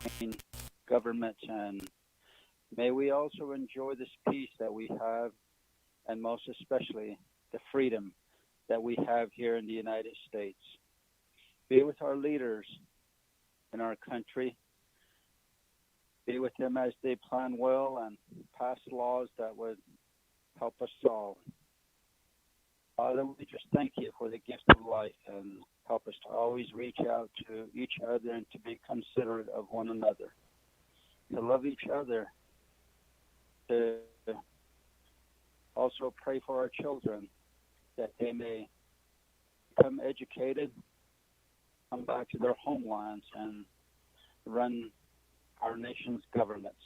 between governments, and may we also enjoy this peace that we have, and most especially the freedom that we have here in the United States. Be with our leaders in our country. Be with them as they plan well and pass laws that would help us all. Father, we just thank you for the gift of life, and help us to always reach out to each other and to be considerate of one another, to love each other, to also pray for our children that they may become educated, come back to their homelands, and run our nation's governments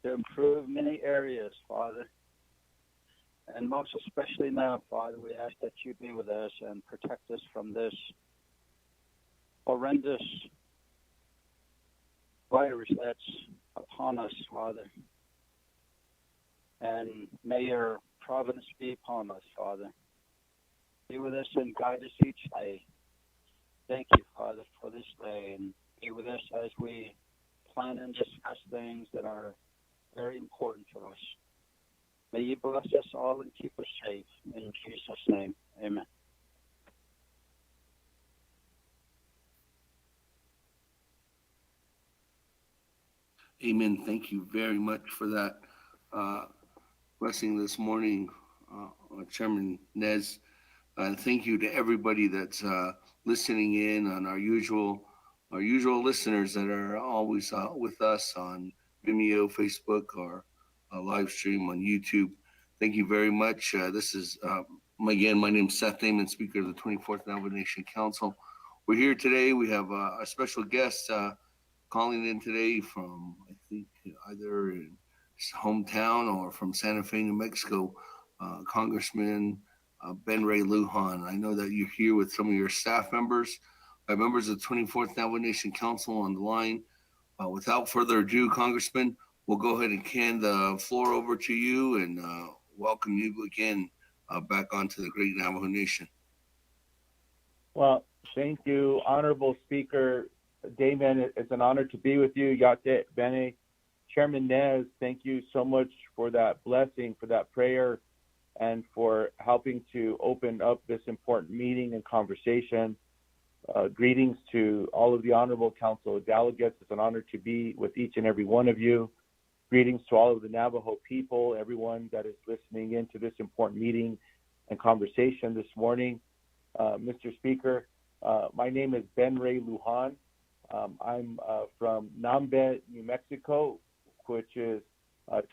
to improve many areas, Father. And most especially now, Father, we ask that you be with us and protect us from this horrendous virus that's upon us, Father. And may your providence be upon us, Father. Be with us and guide us each day. Thank you, Father, for this day, and be with us as we plan and discuss things that are very important to us. May you bless us all and keep us safe. In Jesus' name, amen. Amen. Thank you very much for that blessing this morning, Chairman Nez. And thank you to everybody that's listening in on our usual listeners that are always with us on Vimeo, Facebook, or live stream on YouTube. Thank you very much. This is again, my name is Seth Damon, Speaker of the 24th Navajo Nation Council. We're here today. We have a special guest calling in today from, I think, either in his hometown or from Santa Fe, New Mexico, Congressman Ben Ray Lujan. I know that you're here with some of your staff members, members of the 24th Navajo Nation Council on the line. Without further ado, Congressman, we'll go ahead and hand the floor over to you and welcome you again back onto the great Navajo Nation. Well, thank you, Honorable Speaker Damon. It's an honor to be with you. Yate Bene. Chairman Nez, thank you so much for that blessing, for that prayer, and for helping to open up this important meeting and conversation. Greetings to all of the Honorable Council delegates. It's an honor to be with each and every one of you. Greetings to all of the Navajo people, everyone that is listening into this important meeting and conversation this morning. Mr. Speaker, my name is Ben Ray Lujan. I'm from Nambe, New Mexico, which is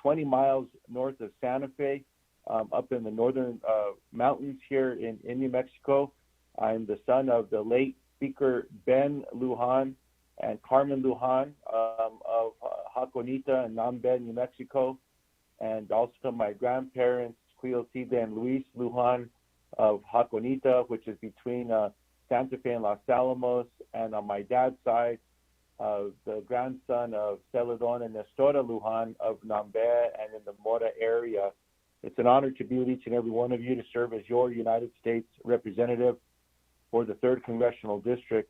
20 miles north of Santa Fe, up in the northern mountains here in New Mexico. I'm the son of the late Speaker Ben Lujan and Carmen Lujan of Haconita and Nambe, New Mexico, and also my grandparents, Quilcida and Luis Lujan of Haconita, which is between Santa Fe and Los Alamos, and on my dad's side, the grandson of Celedon and Nestora Lujan of Nambe and in the Mora area. It's an honor to be with each and every one of you to serve as your United States representative for the 3rd Congressional District.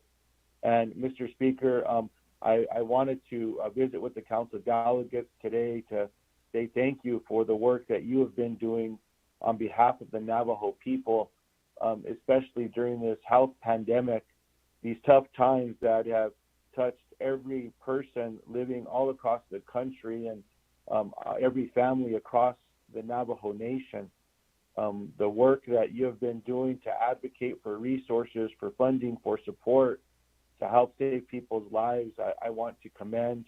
And Mr. Speaker, I wanted to visit with the Council delegates today to say thank you for the work that you have been doing on behalf of the Navajo people, especially during this health pandemic, these tough times that have touched every person living all across the country and every family across the Navajo Nation. The work that you have been doing to advocate for resources, for funding, for support, to help save people's lives, I want to commend.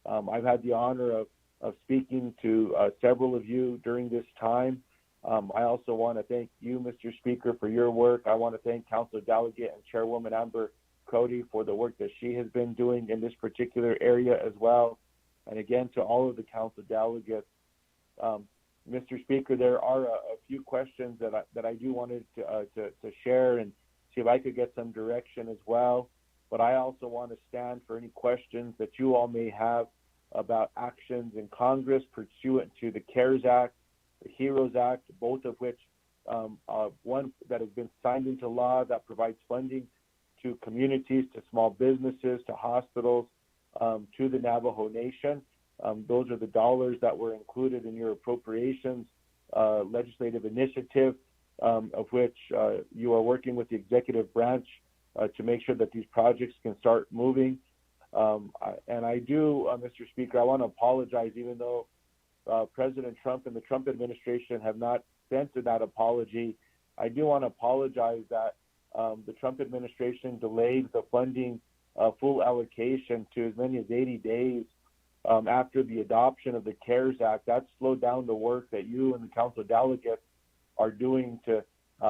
I've had the honor of speaking to several of you during this time. I also want to thank you, Mr. Speaker, for your work. I want to thank Council Delegate and Chairwoman Amber Cody for the work that she has been doing in this particular area as well. And again, to all of the Council delegates. Mr. Speaker, there are a few questions that I do wanted to share and see if I could get some direction as well. But I also want to stand for any questions that you all may have about actions in Congress pursuant to the CARES Act, the HEROES Act, both of which, one that has been signed into law that provides funding to communities, to small businesses, to hospitals, to the Navajo Nation. Those are the dollars that were included in your appropriations legislative initiative, of which you are working with the executive branch to make sure that these projects can start moving. And I do, Mr. Speaker, I want to apologize, even though President Trump and the Trump administration have not sent that apology. I do want to apologize that the Trump administration delayed the funding full allocation to as many as 80 days after the adoption of the CARES Act. That slowed down the work that you and the council delegates are doing to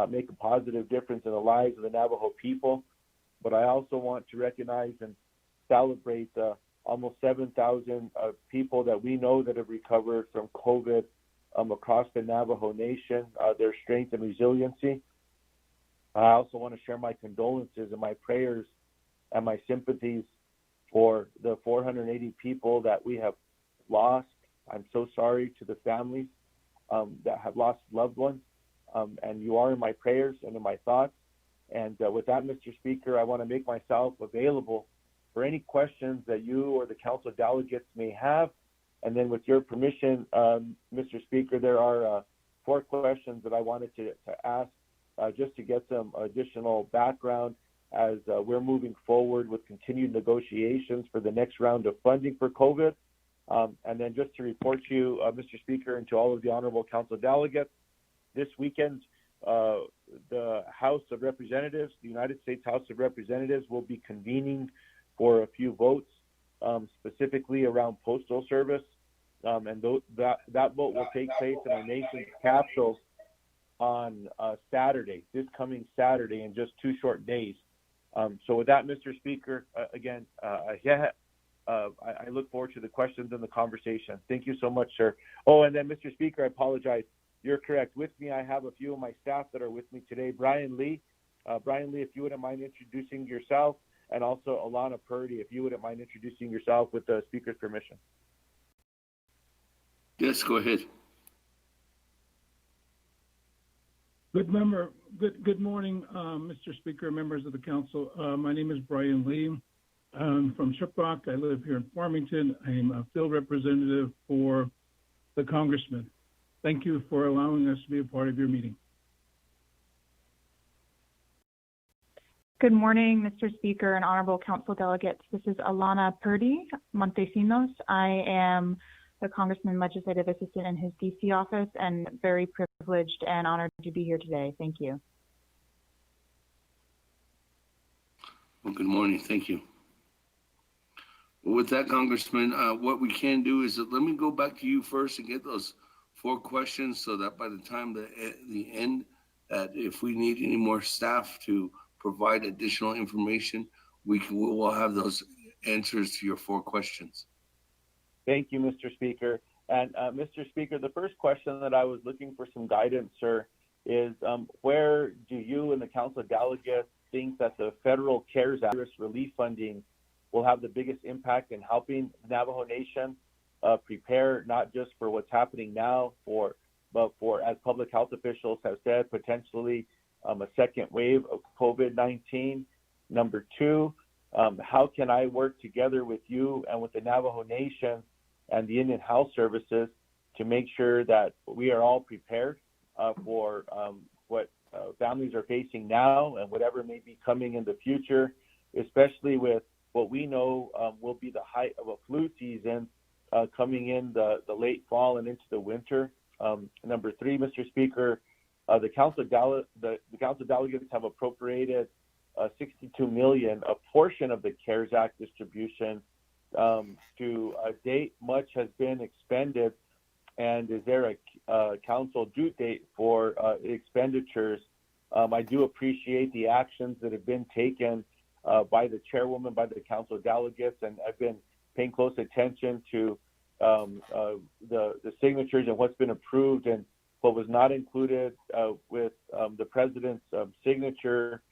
make a positive difference in the lives of the Navajo people. But I also want to recognize and celebrate almost 7,000 people that we know that have recovered from COVID across the Navajo Nation, their strength and resiliency. I also want to share my condolences and my prayers and my sympathies for the 480 people that we have lost. I'm so sorry to the families that have lost loved ones, and you are in my prayers and in my thoughts. And with that, Mr. Speaker, I want to make myself available for any questions that you or the council delegates may have. And then with your permission, Mr. Speaker, there are 4 questions that I wanted to ask just to get some additional background as we're moving forward with continued negotiations for the next round of funding for COVID. And then just to report to you, Mr. Speaker, and to all of the honorable council delegates, this weekend, the House of Representatives, the United States House of Representatives, will be convening for a few votes, specifically around postal service. And that vote will take place in our nation's capital on Saturday, this coming Saturday, in just 2 short days. So with that, Mr. Speaker, again, I look forward to the questions and the conversation. Thank you so much, sir. Oh, and then, Mr. Speaker, I apologize. You're correct. With me, I have a few of my staff that are with me today. Brian Lee, if you wouldn't mind introducing yourself, and also Alana Purdy, if you wouldn't mind introducing yourself with the Speaker's permission. Yes, go ahead. Good morning, Mr. Speaker, members of the council. My name is Brian Lee. I'm from Shiprock. I live here in Farmington. I'm a field representative for the Congressman. Thank you for allowing us to be a part of your meeting. Good morning, Mr. Speaker and honorable council delegates. This is Alana Purdy, Montesinos. I am the Congressman Legislative Assistant in his DC office and very privileged and honored to be here today. Thank you. Well, good morning. Thank you. Well, with that, Congressman, what we can do is let me go back to you first and get those 4 questions so that by the time the end, that if we need any more staff to provide additional information, we'll have those answers to your 4 questions. Thank you, Mr. Speaker. And Mr. Speaker, the first question that I was looking for some guidance, sir, is where do you and the council delegates think that the federal CARES Act relief funding will have the biggest impact in helping the Navajo Nation prepare not just for what's happening now, but for, as public health officials have said, potentially a second wave of COVID-19. Number 2, how can I work together with you and with the Navajo Nation and the Indian Health Services to make sure that we are all prepared for what families are facing now and whatever may be coming in the future, especially with what we know will be the height of a flu season coming in the late fall and into the winter. Number 3, Mr. Speaker, the council delegates have appropriated $62 million, a portion of the CARES Act distribution. To date, much has been expended, and is there a council due date for expenditures? I do appreciate the actions that have been taken by the chairwoman, by the council delegates, and I've been paying close attention to the signatures and what's been approved and what was not included with the president's signature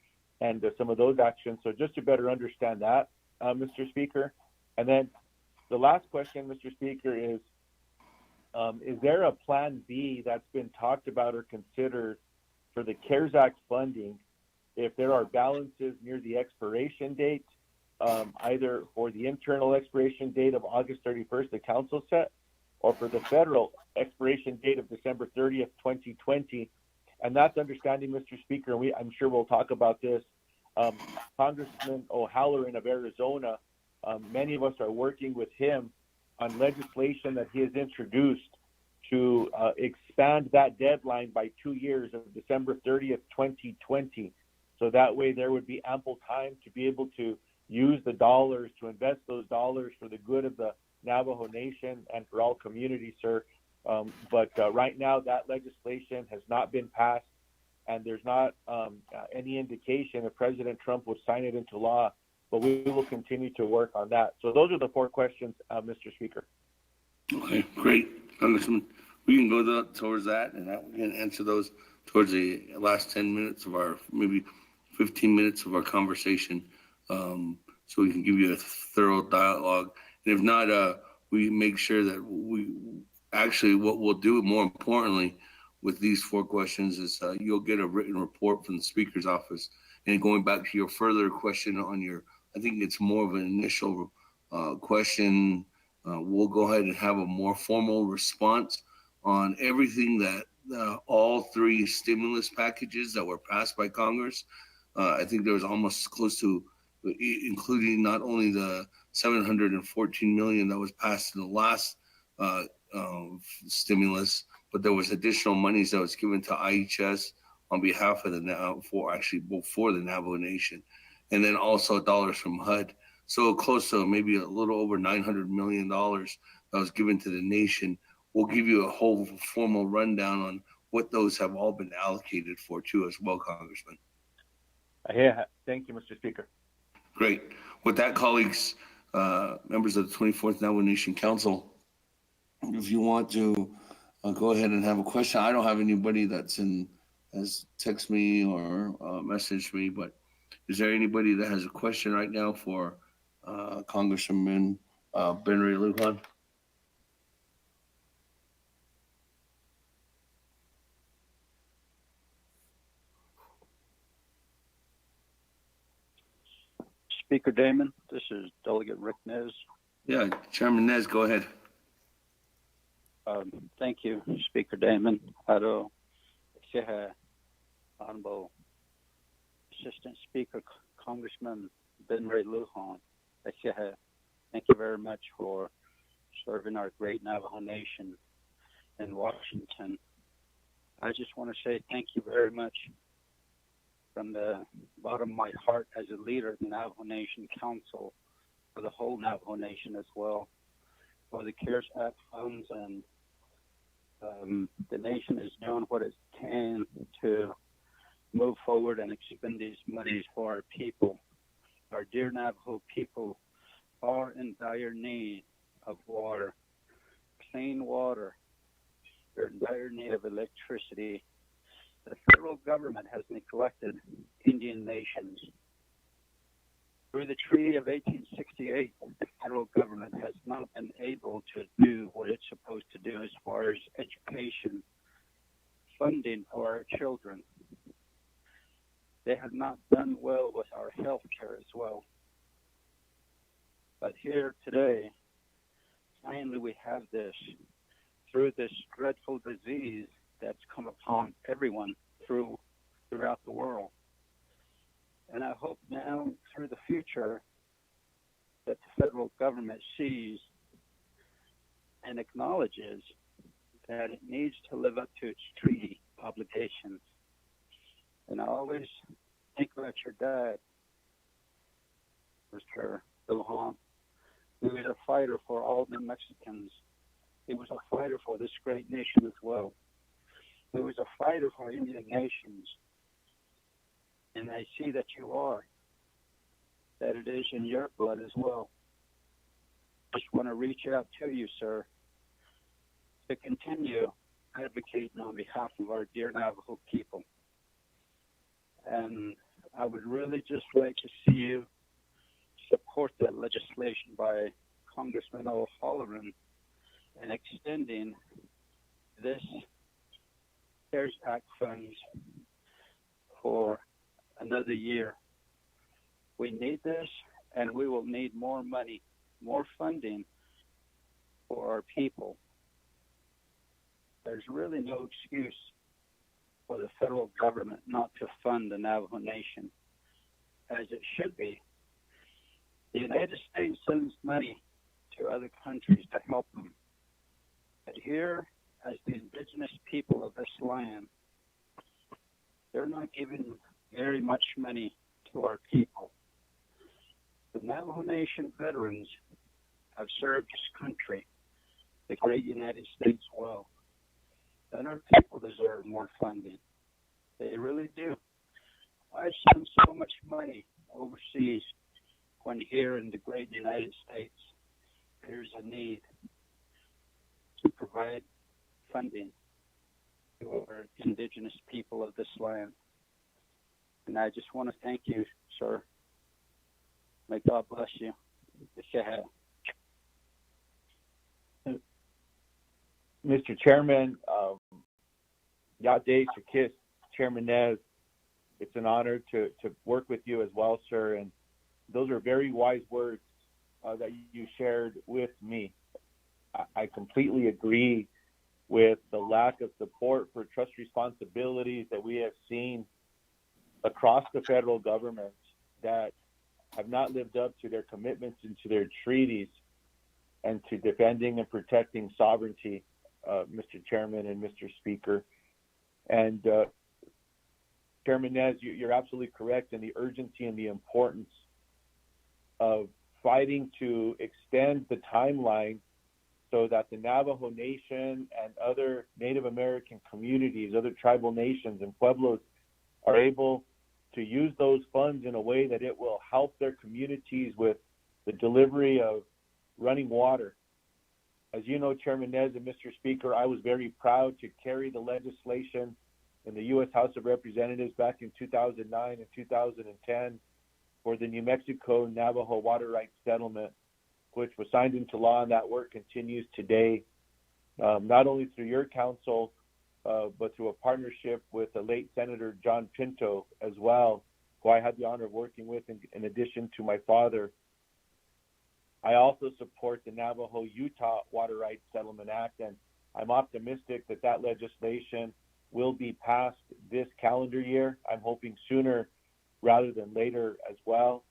and some of those actions. So just to better understand that, Mr. Speaker. And then the last question, Mr. Speaker, is there a plan B that's been talked about or considered for the CARES Act funding if there are balances near the expiration date either for the internal expiration date of August 31st, the council set, or for the federal expiration date of December 30th, 2020. And that's understanding, Mr. Speaker, and I'm sure we'll talk about this. Congressman O'Halloran of Arizona, many of us are working with him on legislation that he has introduced to expand that deadline by 2 years of December 30th, 2020. So that way there would be ample time to be able to use the dollars, to invest those dollars for the good of the Navajo Nation and for all communities, sir. But right now that legislation has not been passed, and there's not any indication that President Trump would sign it into law, but we will continue to work on that. So those are the 4 questions, Mr. Speaker. Okay, great, Congressman. We can go towards that, and we can answer those towards the last 10 minutes of our, maybe 15 minutes of our conversation, so we can give you a thorough dialogue. And if not, we make sure that we actually, what we'll do more importantly with these 4 questions is you'll get a written report from the Speaker's office. And going back to your further question on your, I think it's more of an initial question, we'll go ahead and have a more formal response on everything that all 3 stimulus packages that were passed by Congress. I think there was almost close to, including not only the $714 million that was passed in the last stimulus, but there was additional monies that was given to IHS on behalf of for the Navajo Nation, and then also dollars from HUD. So close to maybe a little over $900 million that was given to the nation. We'll give you a whole formal rundown on what those have all been allocated for too as well, Congressman. Yeah, thank you, Mr. Speaker. Great. With that, colleagues, members of the 24th Navajo Nation Council, if you want to go ahead and have a question. I don't have anybody has text me or messaged me, but is there anybody that has a question right now for Congressman Ben Ray Lujan? Speaker Damon, this is Delegate Rick Nez. Yeah, Chairman Nez, go ahead. Thank you, Speaker Damon. Honorable Assistant Speaker Congressman Ben Ray Lujan. Thank you very much for serving our great Navajo Nation in Washington. I just want to say thank you very much from the bottom of my heart as a leader of the Navajo Nation Council, for the whole Navajo Nation as well, for the CARES Act funds, and the nation is doing what it can to move forward and expend these monies for our people. Our dear Navajo people are in dire need of water, clean water. They're in dire need of electricity. The federal government has neglected Indian nations. Through the Treaty of 1868, the federal government has not been able to do what it's supposed to do as far as education, funding for our children. They have not done well with our health care as well. But here today, finally we have this, through this dreadful disease that's come upon everyone throughout the world. And I hope now, through the future, that the federal government sees and acknowledges that it needs to live up to its treaty obligations. And I always think about your dad, Mr. Lujan. He was a fighter for all the Mexicans. He was a fighter for this great nation as well. He was a fighter for Indian nations. And I see that you are, that it is in your blood as well. Just want to reach out to you, sir, to continue advocating on behalf of our dear Navajo people. And I would really just like to see you support that legislation by Congressman O'Halloran and extending this CARES Act funds for another year. We need this, and we will need more money, more funding for our people. There's really no excuse for the federal government not to fund the Navajo Nation as it should be. The United States sends money to other countries to help them. But here, as the indigenous people of this land, they're not giving very much money to our people. The Navajo Nation veterans have served this country, the great United States, well. And our people deserve more funding. They really do. Why send so much money overseas when here in the great United States there's a need to provide funding to our indigenous people of this land? And I just want to thank you, sir. May God bless you. Mr. Chairman, Yade Shakis, Chairman Nez, it's an honor to work with you as well, sir. And those are very wise words that you shared with me. I completely agree with the lack of support for trust responsibilities that we have seen across the federal government that have not lived up to their commitments and to their treaties and to defending and protecting sovereignty, Mr. Chairman and Mr. Speaker. And Chairman Nez, you're absolutely correct in the urgency and the importance of fighting to extend the timeline so that the Navajo Nation and other Native American communities, other tribal nations and pueblos are able to use those funds in a way that it will help their communities with the delivery of running water. As you know, Chairman Nez and Mr. Speaker, I was very proud to carry the legislation in the U.S. House of Representatives back in 2009 and 2010 for the New Mexico Navajo water rights settlement, which was signed into law, and that work continues today, not only through your council, but through a partnership with the late Senator John Pinto as well, who I had the honor of working with in addition to my father. I also support the Navajo-Utah Water Rights Settlement Act, and I'm optimistic that that legislation will be passed this calendar year. I'm hoping sooner rather than later as well.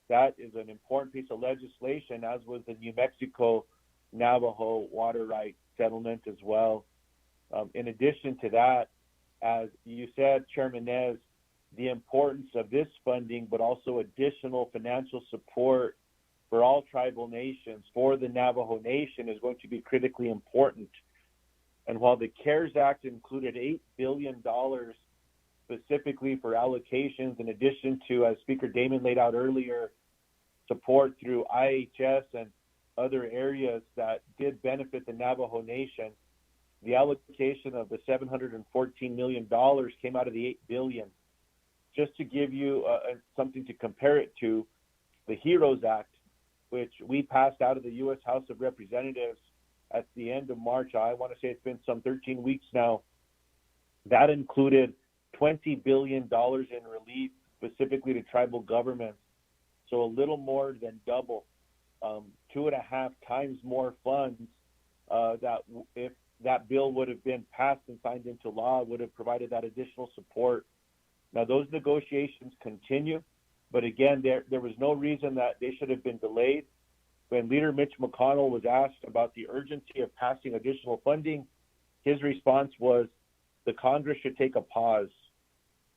That is an important piece of legislation, as was the New Mexico Navajo Water Rights Settlement as well. In addition to that, as you said, Chairman Nez, the importance of this funding, but also additional financial support for all tribal nations, for the Navajo Nation, is going to be critically important. And while the CARES Act included $8 billion specifically for allocations, in addition to, as Speaker Damon laid out earlier, support through IHS and other areas that did benefit the Navajo Nation, the allocation of the $714 million came out of the $8 billion. Just to give you something to compare it to, the HEROES Act, which we passed out of the U.S. House of Representatives at the end of March, I want to say it's been some 13 weeks now, that included $20 billion in relief specifically to tribal governments. So a little more than double, 2.5 times more funds that if that bill would have been passed and signed into law, would have provided that additional support. Now, those negotiations continue, but again, there was no reason that they should have been delayed. When Leader Mitch McConnell was asked about the urgency of passing additional funding, his response was, the Congress should take a pause.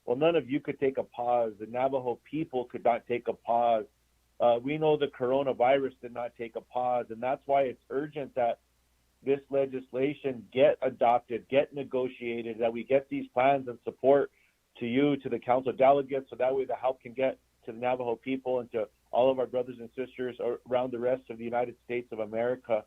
Well, none of you could take a pause. The Navajo people could not take a pause. We know the coronavirus did not take a pause, and that's why it's urgent that this legislation get adopted, get negotiated, that we get these plans and support to you, to the council delegates, so that way the help can get to the Navajo people and to all of our brothers and sisters around the rest of the United States of America.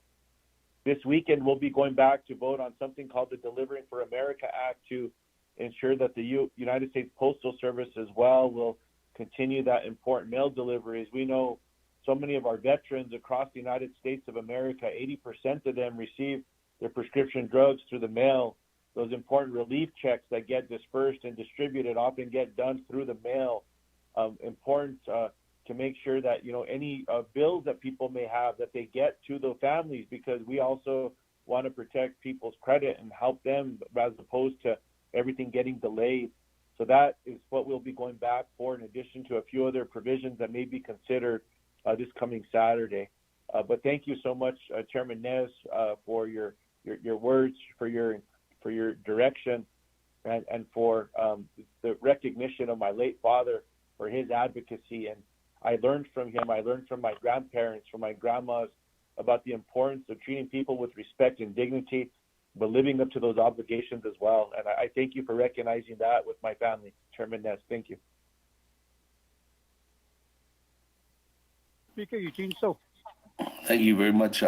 This weekend, we'll be going back to vote on something called the Delivering for America Act to ensure that the United States Postal Service as well will continue that important mail deliveries. We know so many of our veterans across the United States of America, 80% of them receive their prescription drugs through the mail. Those important relief checks that get dispersed and distributed often get done through the mail. Important to make sure that, any bills that people may have, that they get to the families, because we also want to protect people's credit and help them as opposed to everything getting delayed. So that is what we'll be going back for, in addition to a few other provisions that may be considered this coming Saturday. But thank you so much, Chairman Nez, for your words, for your direction, and for the recognition of my late father, for his advocacy. And I learned from him, I learned from my grandparents, from my grandmas, about the importance of treating people with respect and dignity, but living up to those obligations as well. And I thank you for recognizing that with my family. Chairman Ness, thank you. Speaker Eugene So. Thank you very much,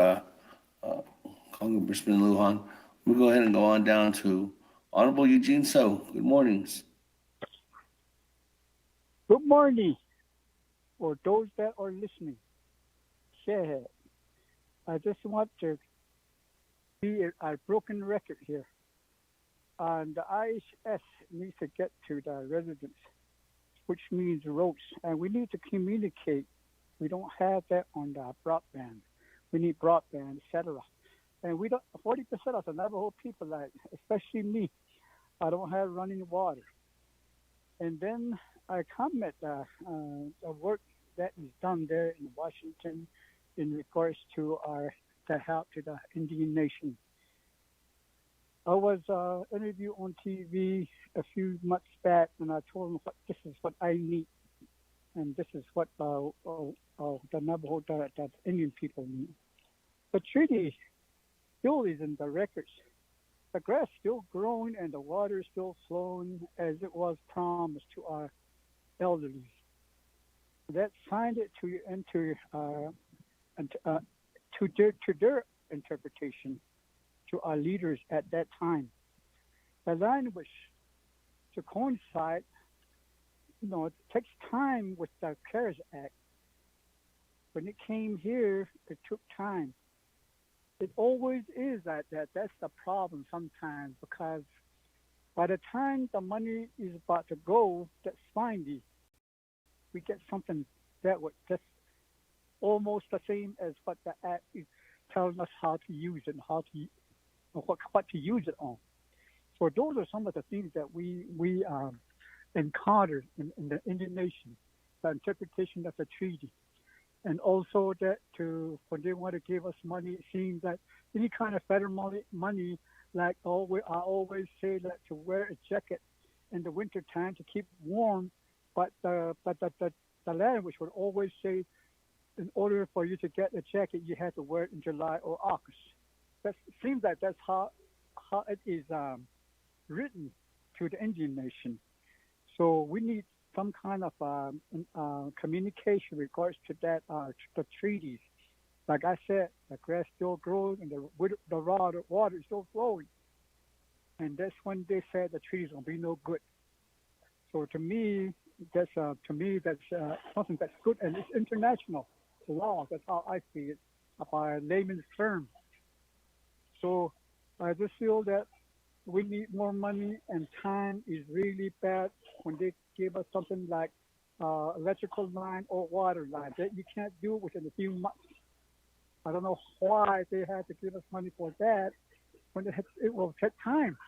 Congressman Lujan. We'll go ahead and go on down to Honorable Eugene So. Good mornings. Good morning, for those that are listening. Yeah, I just want to be a broken record here. And the IHS needs to get to the residents, which means roads. And we need to communicate. We don't have that on the broadband. We need broadband, etc. And we don't. 40% of the Navajo people, like especially me, I don't have running water. And then I comment the work that is done there in Washington in regards to the help to the Indian Nation. I was interviewed on TV a few months back, and I told them this is what I need, and this is what the Navajo, the Indian people need. The treaty still is in the records. The grass still growing and the water is still flowing as it was promised to our elderly. That signed it to their interpretation, to our leaders at that time. The language to coincide, it takes time with the CARES Act. When it came here, it took time. It always is that. That's the problem sometimes, because by the time the money is about to go, that's finally we get something that would just almost the same as what the Act is telling us how to use it and what to use it on. So those are some of the things that we encountered in the Indian Nation, the interpretation of the treaty. And also that when they want to give us money, it seems that any kind of federal money, like I always say that to wear a jacket in the winter time to keep warm, but the language would always say, in order for you to get a jacket, you have to wear it in July or August. That seems like that's how it is written to the Indian Nation. So we need some kind of communication in regards to that, the treaties. Like I said, the grass still grows and the water is still flowing. And that's when they said the treaties will be no good. So to me, that's something that's good, and it's international law. That's how I see it, by layman's terms. So I just feel that we need more money, and time is really bad when they give us something like electrical line or water line that you can't do within a few months. I don't know why they had to give us money for that when it will take time.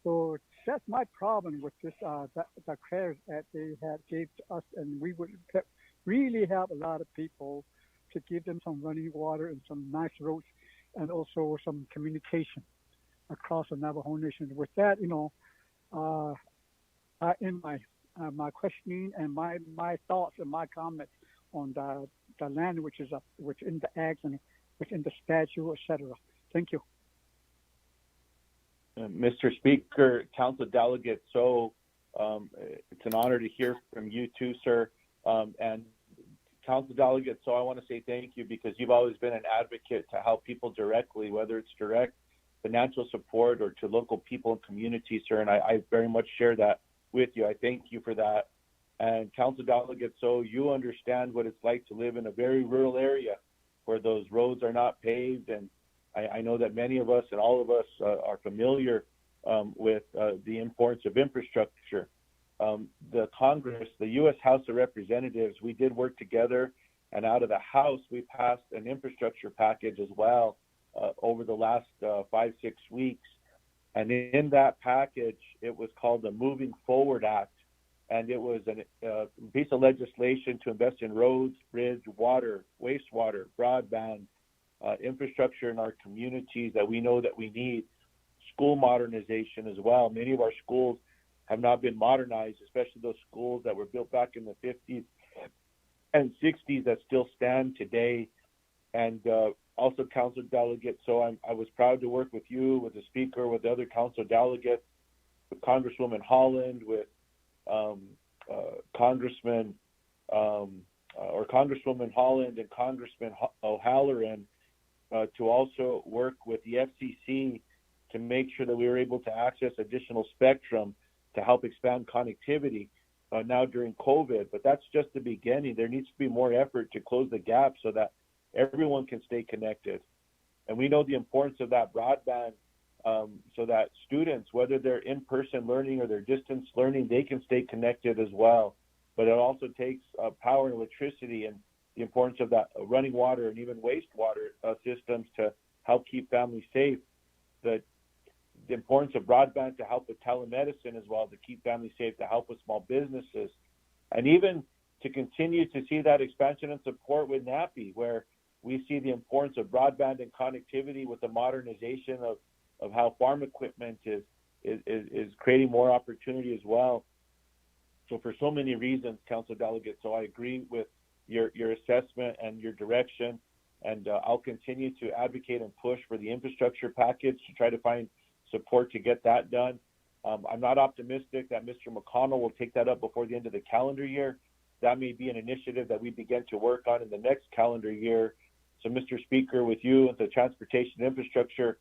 So that's my problem with this, the CARES that they had gave to us, and we would really help a lot of people to give them some running water and some nice roads, and also some communication across the Navajo Nation. With that, in my questioning and my thoughts and my comments on the land which is in the acts and within the statute, etc. Thank you. Mr. Speaker, Council Delegate, so it's an honor to hear from you too, sir. And Council Delegate, so I want to say thank you, because you've always been an advocate to help people directly, whether it's direct financial support or to local people and communities, sir. And I very much share that with you. I thank you for that. And Council Delegate, so you understand what it's like to live in a very rural area where those roads are not paved. And I know that many of us and all of us are familiar with the importance of infrastructure. The Congress, the U.S. House of Representatives, we did work together, and out of the House, we passed an infrastructure package as well over the last 5-6 weeks. And in that package, it was called the Moving Forward Act, and it was a piece of legislation to invest in roads, bridge, water, wastewater, broadband, infrastructure in our communities that we know that we need, school modernization as well. Many of our schools have not been modernized, especially those schools that were built back in the 50s and 60s that still stand today. And also, Council Delegates, so I was proud to work with you, with the Speaker, with the other Council Delegates, with Congresswoman Holland, with Congresswoman Holland and Congressman O'Halloran to also work with the FCC to make sure that we were able to access additional spectrum to help expand connectivity now during COVID. But that's just the beginning. There needs to be more effort to close the gap so that everyone can stay connected. And we know the importance of that broadband so that students, whether they're in-person learning or they're distance learning, they can stay connected as well. But it also takes power and electricity, and the importance of that running water and even wastewater systems to help keep families safe. The importance of broadband to help with telemedicine as well, to keep families safe, to help with small businesses, and even to continue to see that expansion and support with NAPI, where we see the importance of broadband and connectivity with the modernization of how farm equipment is creating more opportunity as well. So for so many reasons, Council Delegates, so I agree with your assessment and your direction, and I'll continue to advocate and push for the infrastructure package to try to find support to get that done. I'm not optimistic that Mr. McConnell will take that up before the end of the calendar year. That may be an initiative that we begin to work on in the next calendar year. So, Mr. Speaker, with you and the Transportation Infrastructure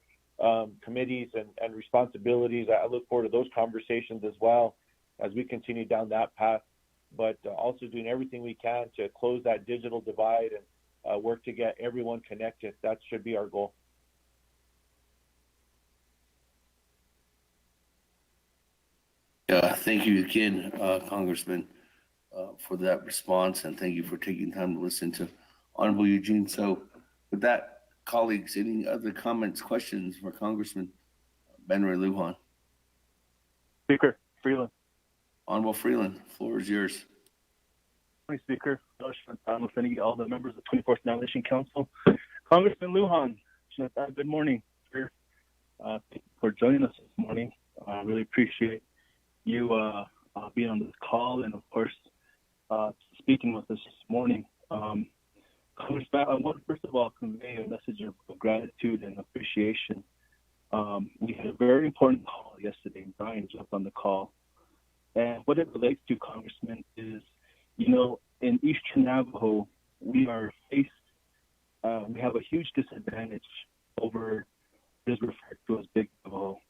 committees and responsibilities, I look forward to those conversations as well as we continue down that path, but also doing everything we can to close that digital divide and work to get everyone connected. That should be our goal. Thank you again, Congressman, for that response, and thank you for taking time to listen to Honorable Eugene. So with that, colleagues, any other comments, questions for Congressman Ben-Ray Lujan? Speaker Freeland. Honorable Freeland, floor is yours. Morning, Speaker, all the members of the 24th Nomination Council. Congressman Lujan, good morning. Thank you for joining us this morning. I really appreciate you being on this call and, of course, speaking with us this morning. Congressman, I want to first of all convey a message of gratitude and appreciation. We had a very important call yesterday, and Brian jumped on the call. And what it relates to, Congressman, is, in Eastern Navajo, we are faced, we have a huge disadvantage over what is referred to as Big Navajo,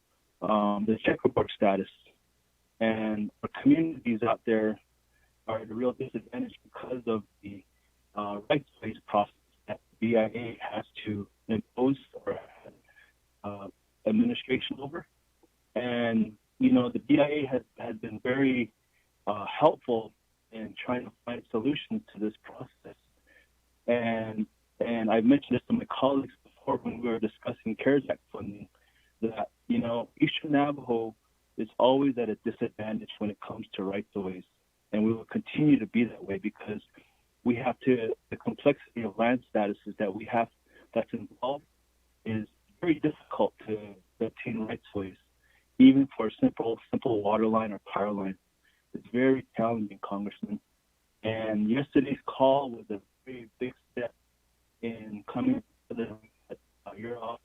the checkerboard status. And our communities out there are at a real disadvantage because of the rights-based process that the BIA has to impose or administration over. And, the BIA has been very helpful in trying to find solutions to this process. And I've mentioned this to my colleagues before when we were discussing CARES Act funding, that, Eastern Navajo is always at a disadvantage when it comes to rights-of-ways. And we will continue to be that way because we have to, the complexity of land statuses that we have that's involved is very difficult to obtain rights-of-ways, even for a simple water line or power line. It's very challenging, Congressman. And yesterday's call was a very big step in coming together at your office.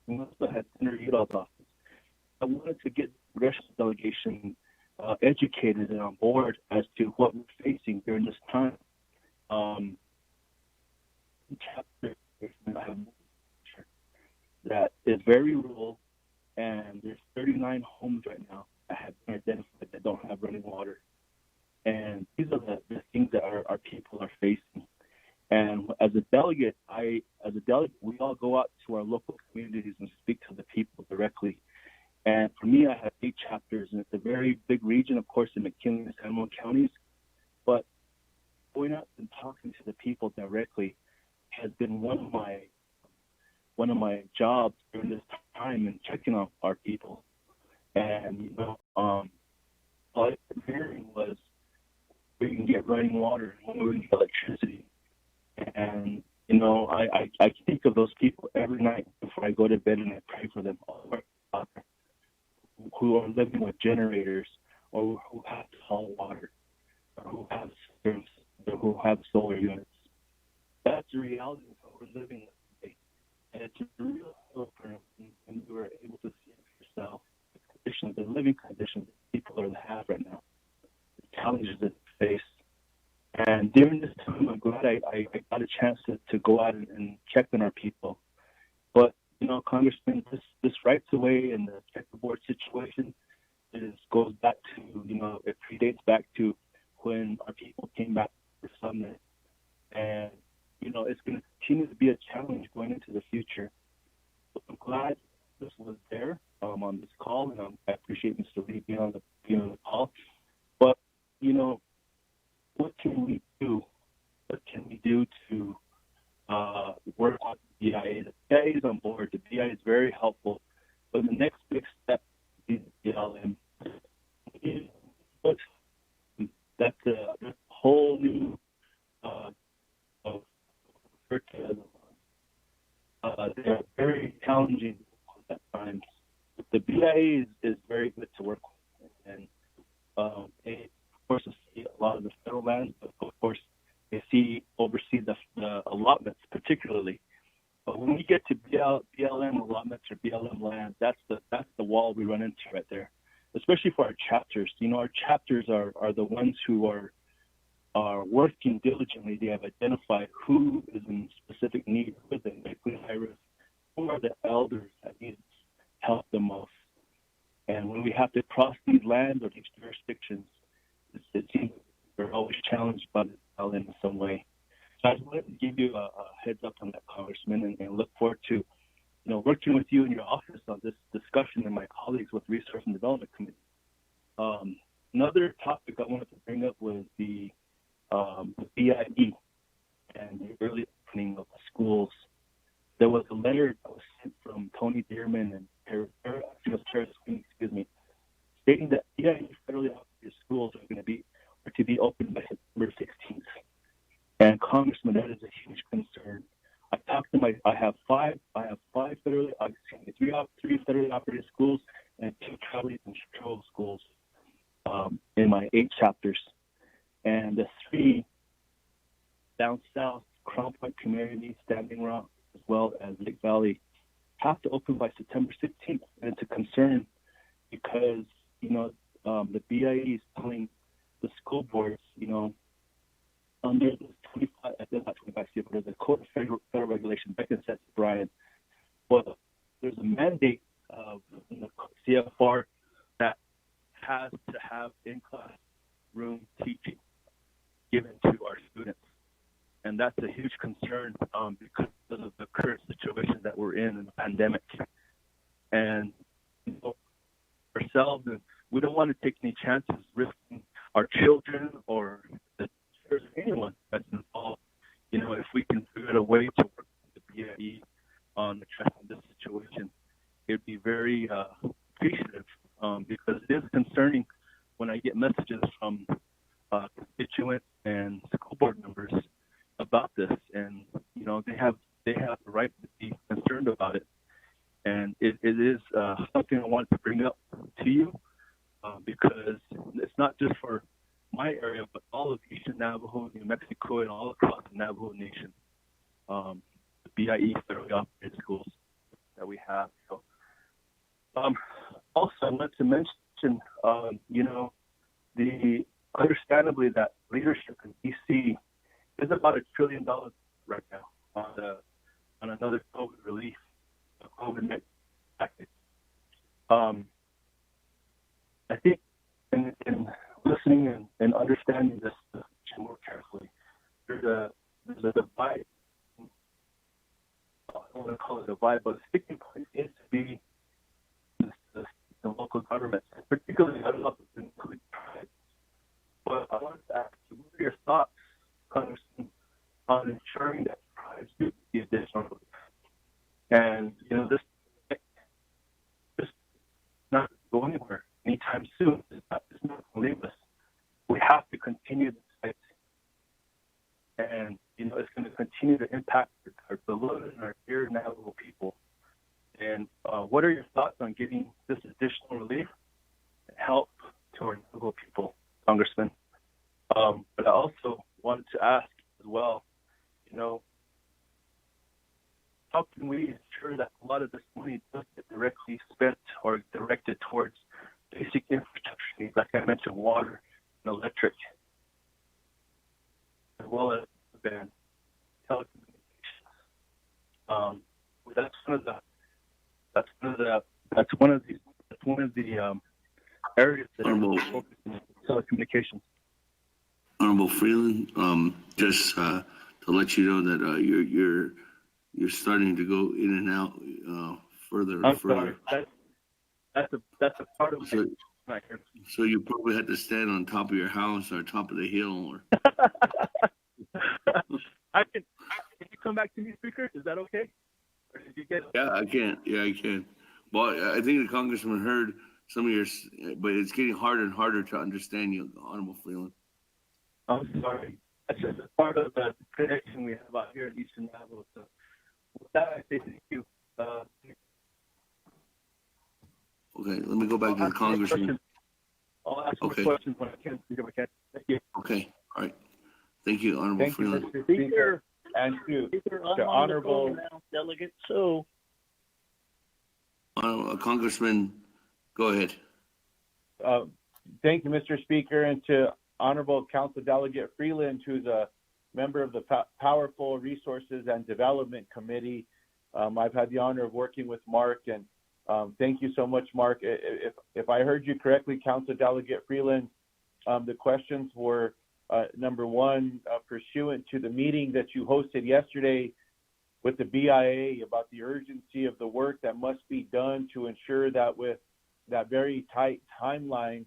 We also had Senator Udall's office. I wanted to get the congressional delegation educated and on board as to what we're facing during this time. Chapter that is very rural, and there's 39 homes right now that have been identified that don't have running water. And these are the things that our people are facing. And as a delegate, we all go out to our local communities and speak to the people directly. And for me, I have 8 chapters, and it's a very big region, of course, in McKinley and San Juan counties. But going out and talking to the people directly has been one of my jobs during this time, and checking on our people. And all I kept hearing was we can get running water, when we can get electricity. And I think of those people every night before I go to bed, and I pray for them, who are living with generators, or who have hot water, or who have systems, or who have solar units. That's the reality of what we're living with today. And it's a real hope when you are able to see it for yourself, the living conditions that people are have right now, the challenges that they face. And during this time, I'm glad I got a chance to go out and check on our people. But, Congressman, this rights away and the checkerboard situation goes back to, it predates back to when our people came back for Summit. And, it's going to continue to be a challenge going into the future. But I'm glad this was there on this call, and I appreciate Mr. Lee being on the call. But, what can we do? What can we do to work with the BIA? The BIA is on board. The BIA is very helpful. But the next big step is the BLM. That's a whole new they are very challenging at times. The BIA is very good to work with, and they, of course, see a lot of the federal lands, but of course they oversee the allotments particularly. But when we get to BLM allotments or BLM lands, that's the wall we run into right there. Especially for our chapters. Our chapters are the ones who are working diligently. They have identified who is in specific need, who is in medically high risk, who are the elders that need help the most. And when we have to cross these lands or these jurisdictions, it seems we're always challenged by the BLM in some way. So I just wanted to give you a heads up on that, Congressman, and look forward to working with you in your office on this discussion and my colleagues with Research and Development Committee. Another topic I wanted to bring up was the BIE and the early opening of the schools. There was a letter that was sent from Tony Dearman and Paris, stating that BIE federally operated schools are to be opened by September 16th. And Congressman, that is a huge concern. I have three federally operated schools and 2 tribally controlled schools in my 8 chapters. And the 3 down south, Crown Point Community, Standing Rock, as well as Lake Valley, have to open by September 16th. And it's a concern because, the BIE is telling the school boards, under the 25, not 25 CFR, but there's a Code of Federal Regulation, Beck and Seth Brian. Well, there's a mandate in the CFR that has to have in-class room teaching given to our students. And that's a huge concern because of the current situation that we're in the pandemic. And ourselves, we don't want to take any chances risking our children or anyone that's involved. If we can figure out a way to work with the BIE on addressing this situation, it'd be very appreciative because it is concerning when I get messages from constituents and school board members about this, and they have the right to be concerned about it. And it is something I wanted to bring up to you because it's not just for my area, but all of Eastern Navajo, New Mexico, and all across the Navajo Nation, the BIE federally operated schools that we have. So, also, I wanted to mention, the understandably that leadership in DC is about $1 trillion right now on another COVID relief, COVID package. I think in listening and understanding this more carefully, there's a divide. I don't want to call it a divide, but the sticking point is to be the and local governments, particularly I'd love to include tribes. But I wanted to ask you, what are your thoughts, Congressman, on ensuring that tribes do the additional relief? And, this not go anywhere anytime soon. It's not going to leave us. We have to continue this fight. And, it's going to continue to impact our beloved and our dear Navajo people. And what are your thoughts on getting this additional relief and help to our Navajo people, Congressman? But I also wanted to ask as well, how can we ensure that a lot of this money does get directly spent or directed towards basic infrastructure needs, like I mentioned, water and electric, as well as broadband, telecommunications. That's one of the areas that are focused on telecommunications. Honorable Freeland, just to let you know that you're starting to go in and out further. I'm sorry. That's a part of so, my here. So you probably had to stand on top of your house or top of the hill, or. Can you come back to me, Speaker? Is that okay? Or did you get it? Yeah, I can. Yeah, I can. Well, I think the Congressman heard some of your, but it's getting harder and harder to understand you, Honorable Freeland. I'm sorry. That's just a part of the connection we have out here in Eastern Navajo. So with that, I say thank you. Okay, let me go back to the Congressman. I'll ask more questions when I can. Thank you. Okay, all right. Thank you, Honorable Freeland. Thank you, Mr. Speaker. And to the Honorable Delegate. So, Congressman, go ahead. Thank you, Mr. Speaker, and to Honorable Council Delegate Freeland, who's a member of the Powerful Resources and Development Committee. I've had the honor of working with Mark, and thank you so much, Mark. If I heard you correctly, Council Delegate Freeland, the questions were, number one, pursuant to the meeting that you hosted yesterday with the BIA about the urgency of the work that must be done to ensure that with that very tight timeline,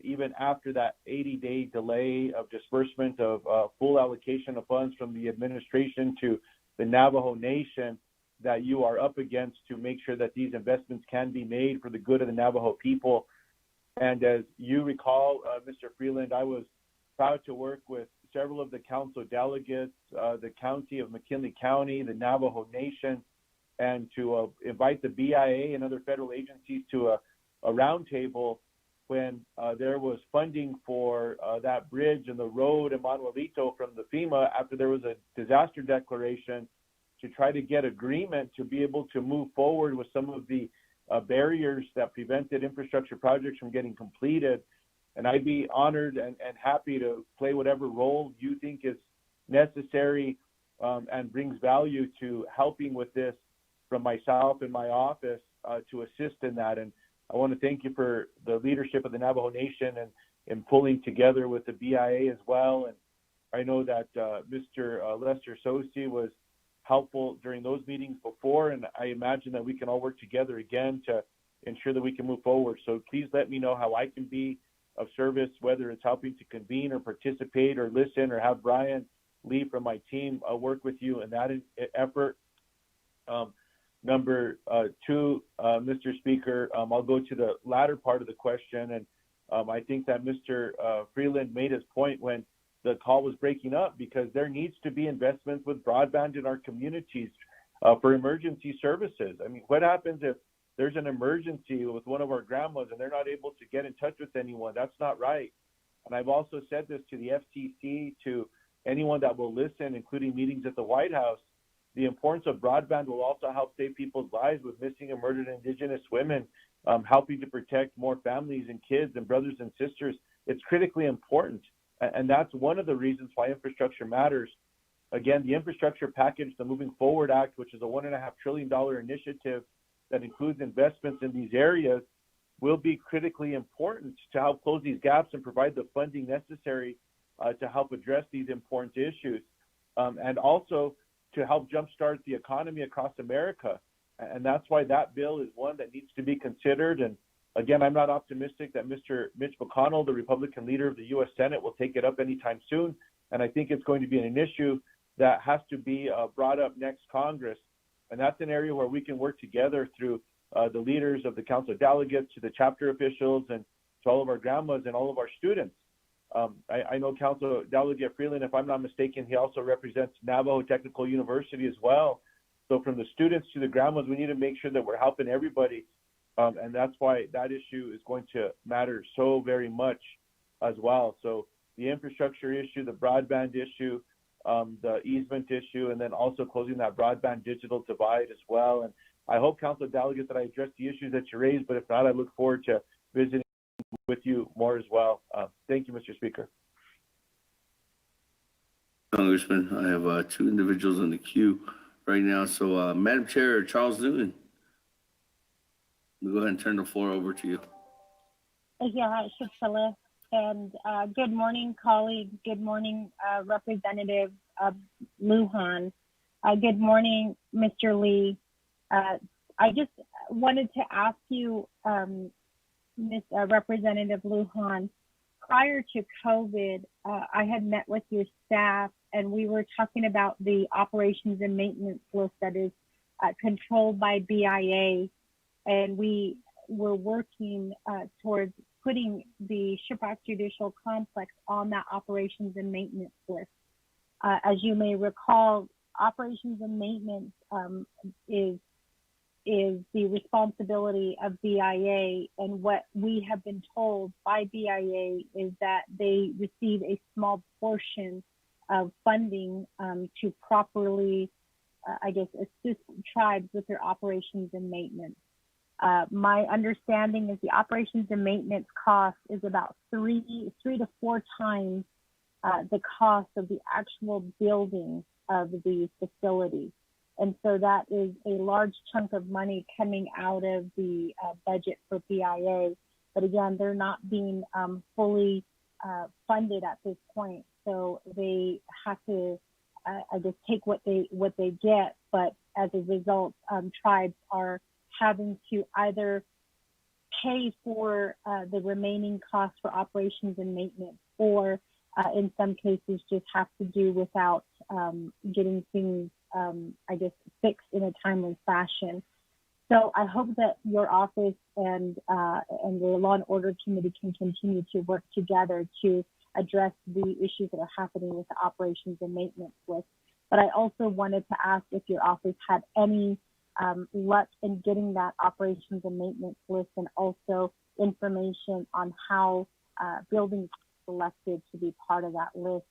even after that 80-day delay of disbursement of full allocation of funds from the administration to the Navajo Nation, that you are up against to make sure that these investments can be made for the good of the Navajo people. And as you recall, Mr. Freeland, I was proud to work with several of the council delegates, the county of McKinley County, the Navajo Nation, and to invite the BIA and other federal agencies to a roundtable when there was funding for that bridge and the road in Manuelito from the FEMA after there was a disaster declaration, to try to get agreement to be able to move forward with some of the barriers that prevented infrastructure projects from getting completed. And I'd be honored and happy to play whatever role you think is necessary and brings value to helping with this from myself and my office to assist in that. And I want to thank you for the leadership of the Navajo Nation and in pulling together with the BIA as well. And I know that Mr. Lester Sosi was helpful during those meetings before, and I imagine that we can all work together again to ensure that we can move forward. So please let me know how I can be of service, whether it's helping to convene or participate or listen, or have Brian Lee from my team work with you in that effort. Number two, Mr. Speaker, I'll go to the latter part of the question, and I think that Mr. Freeland made his point when the call was breaking up, because there needs to be investments with broadband in our communities for emergency services. I mean, what happens if there's an emergency with one of our grandmas and they're not able to get in touch with anyone? That's not right. And I've also said this to the FCC, to anyone that will listen, including meetings at the White House. The importance of broadband will also help save people's lives with missing and murdered Indigenous women, helping to protect more families and kids and brothers and sisters. It's critically important. And that's one of the reasons why infrastructure matters. Again, the infrastructure package, the Moving Forward Act, which is a $1.5 trillion initiative that includes investments in these areas, will be critically important to help close these gaps and provide the funding necessary to help address these important issues, and also to help jumpstart the economy across America. And that's why that bill is one that needs to be considered. And Again, I'm not optimistic that Mr. Mitch McConnell, the Republican leader of the U.S. Senate, will take it up anytime soon. And I think it's going to be an issue that has to be brought up next Congress. And that's an area where we can work together through the leaders of the Council of Delegates, to the chapter officials, and to all of our grandmas and all of our students. I know Council Delegate Freeland, if I'm not mistaken, he also represents Navajo Technical University as well. So from the students to the grandmas, we need to make sure that we're helping everybody. And that's why that issue is going to matter so very much as well. So the infrastructure issue, the broadband issue, the easement issue, and then also closing that broadband digital divide as well. And I hope, Council Delegates, that I address the issues that you raised, but if not, I look forward to visiting with you more as well. Thank you, Mr. Speaker. Congressman, I have two individuals in the queue right now. So, Madam Chair, Charles Newton, we'll go ahead and turn the floor over to you. Yeah, Shipsala. And good morning, colleagues. Good morning, Representative Lujan. Good morning, Mr. Lee. I just wanted to ask you, Ms. Representative Lujan, prior to COVID, I had met with your staff and we were talking about the operations and maintenance list that is controlled by BIA. And we were working towards putting the Shiprock Judicial Complex on that operations and maintenance list. As you may recall, operations and maintenance is the responsibility of BIA, and what we have been told by BIA is that they receive a small portion of funding to properly, assist tribes with their operations and maintenance. My understanding is the operations and maintenance cost is about three to four times the cost of the actual building of the facility. And so that is a large chunk of money coming out of the budget for BIA. But again, they're not being fully funded at this point. So they have to, take what they get. But as a result, tribes are having to either pay for the remaining costs for operations and maintenance, or in some cases just have to do without getting things, fixed in a timely fashion. So I hope that your office and the Law and Order Committee can continue to work together to address the issues that are happening with the operations and maintenance list. But I also wanted to ask if your office had any luck in getting that operations and maintenance list, and also information on how buildings are selected to be part of that list.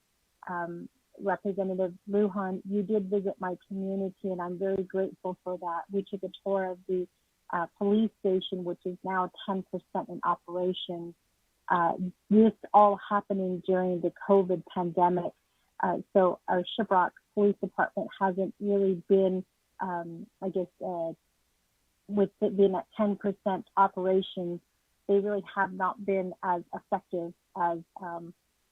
Representative Lujan, you did visit my community, and I'm very grateful for that. We took a tour of the police station, which is now 10% in operation. This all happening during the COVID pandemic. So our Shiprock Police Department hasn't really been, with it being at 10% operations, they really have not been as effective as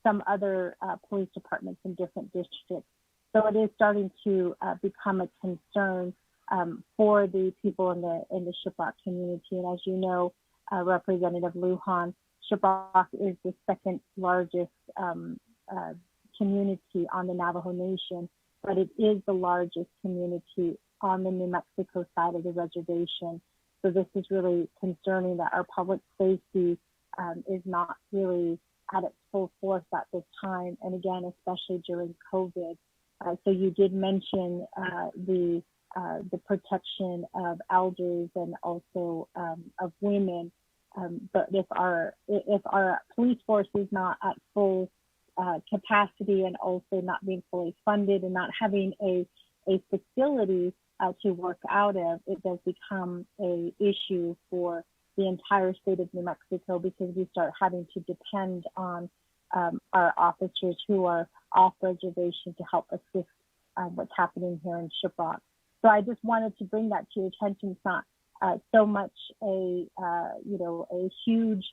some other police departments in different districts. So it is starting to become a concern for the people in the Shiprock community. And as you know, Representative Lujan, Shiprock is the second largest community on the Navajo Nation, but it is the largest community on the New Mexico side of the reservation. So this is really concerning that our public safety is not really at its full force at this time, and again, especially during COVID. So you did mention the protection of elders and also of women, but if our police force is not at full capacity, and also not being fully funded and not having a facility to work out of, it does become a issue for the entire state of New Mexico, because we start having to depend on our officers who are off reservation to help assist what's happening here in Shiprock. So I just wanted to bring that to your attention. It's not so much a huge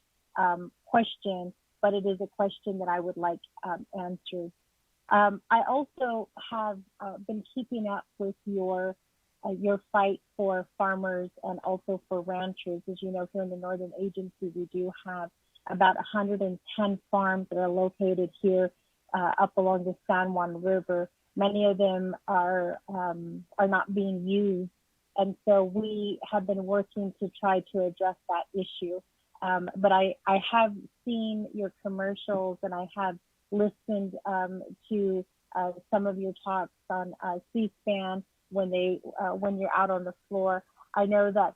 question, but it is a question that I would like answered. I also have been keeping up with your your fight for farmers and also for ranchers. As you know, here in the Northern Agency, we do have about 110 farms that are located here up along the San Juan River. Many of them are not being used, and so we have been working to try to address that issue. But I have seen your commercials, and I have listened to some of your talks on C-SPAN when you're out on the floor. I know that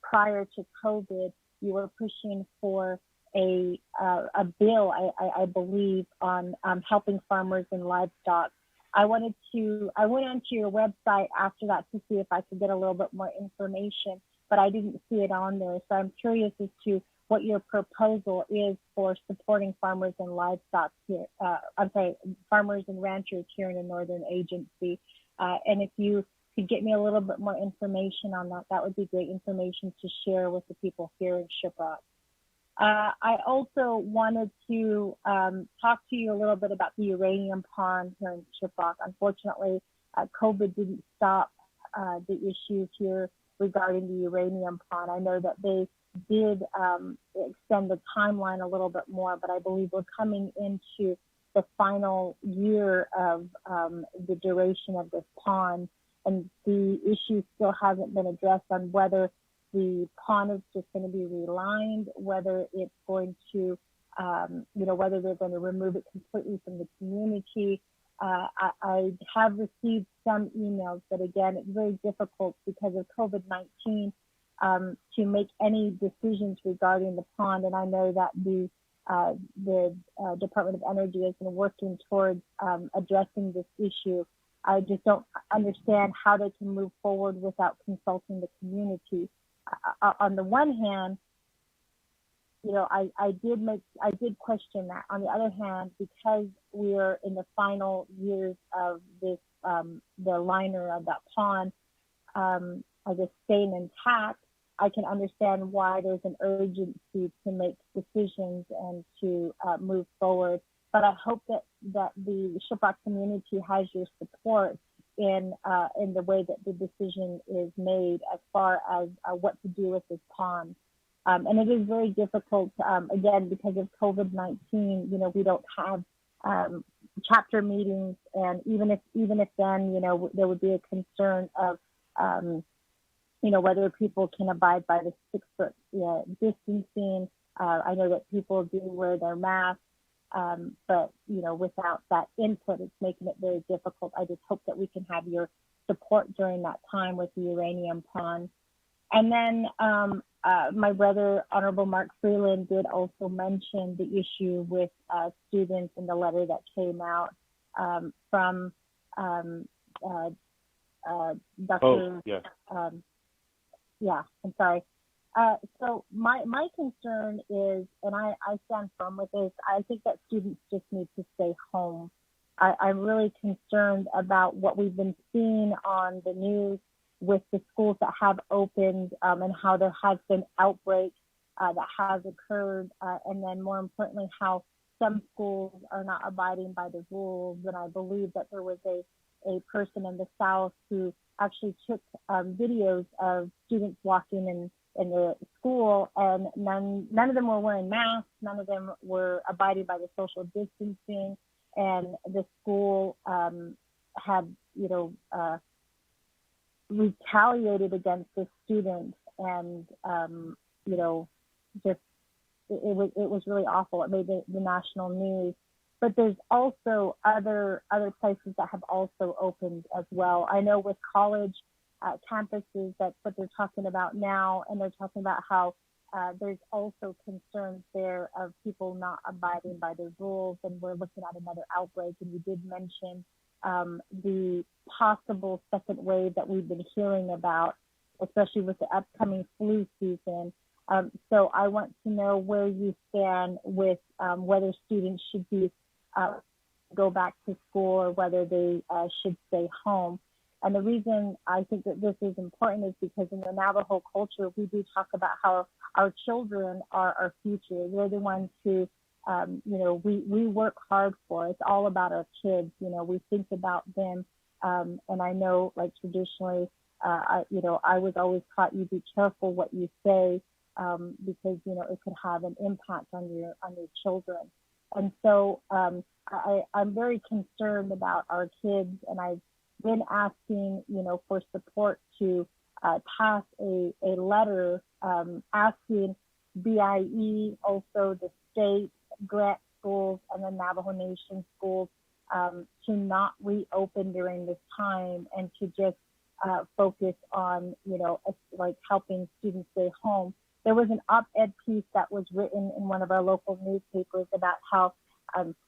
prior to COVID, you were pushing for a bill, I believe, on helping farmers and livestock. I went onto your website after that to see if I could get a little bit more information, but I didn't see it on there. So I'm curious as to what your proposal is for supporting farmers and livestock here. Farmers and ranchers here in the Northern Agency. And if you could get me a little bit more information on that, that would be great information to share with the people here in Shiprock. I also wanted to talk to you a little bit about the uranium pond here in Shiprock. Unfortunately, COVID didn't stop the issues here regarding the uranium pond. I know that they did extend the timeline a little bit more, but I believe we're coming into the final year of the duration of this pond, and the issue still hasn't been addressed on whether the pond is just going to be relined, whether it's going to, whether they're going to remove it completely from the community. I have received some emails, but again, it's very difficult because of COVID-19 to make any decisions regarding the pond. And I know that the Department of Energy has been working towards addressing this issue. I just don't understand how they can move forward without consulting the community. On the one hand, I did question that. On the other hand, because we're in the final years of this, the liner of that pond, I guess staying intact, I can understand why there's an urgency to make decisions and to move forward. But I hope that the Shiprock community has your support in the way that the decision is made as far as what to do with this pond. And it is very difficult, again, because of COVID-19, we don't have chapter meetings. And even if then, there would be a concern of, whether people can abide by the 6 foot distancing. I know that people do wear their masks, but without that input, it's making it very difficult. I just hope that we can have your support during that time with the uranium pond. And then my brother, Honorable Mark Freeland, did also mention the issue with students in the letter that came out from Dr. Oh, yes. I'm sorry. So my concern is, and I stand firm with this, I think that students just need to stay home. I'm really concerned about what we've been seeing on the news with the schools that have opened and how there has been outbreak that has occurred. And then more importantly, how some schools are not abiding by the rules. And I believe that there was a person in the South who actually took videos of students walking in the school, and none of them were wearing masks, none of them were abiding by the social distancing, and the school had, retaliated against the students, and just it was really awful. It made the national news. But there's also other places that have also opened as well. I know with college campuses, that's what they're talking about now, and they're talking about how there's also concerns there of people not abiding by the rules, and we're looking at another outbreak. And you did mention the possible second wave that we've been hearing about, especially with the upcoming flu season. So I want to know where you stand with whether students should be go back to school or whether they should stay home. And the reason I think that this is important is because in the Navajo culture, we do talk about how our children are our future. They're the ones who, we work hard for. It's all about our kids. We think about them. And I know, like, traditionally, I was always taught you be careful what you say because it could have an impact on your children. And so I'm very concerned about our kids, and I've been asking for support to pass a letter asking BIE, also the state, grant schools, and the Navajo Nation schools to not reopen during this time and to just focus on, like helping students stay home. There was an op-ed piece that was written in one of our local newspapers about how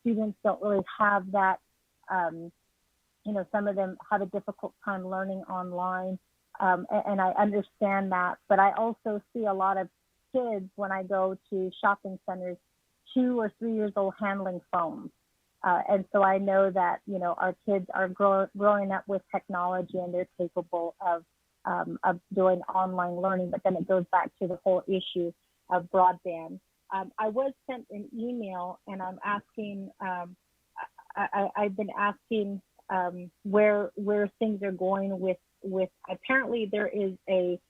students don't really have that, some of them have a difficult time learning online. And I understand that, but I also see a lot of kids when I go to shopping centers, 2 or 3 years old, handling phones. And so I know that, our kids are growing up with technology and they're capable of doing online learning, but then it goes back to the whole issue of broadband. I was sent an email and I'm asking, I've been asking where things are going with apparently there is a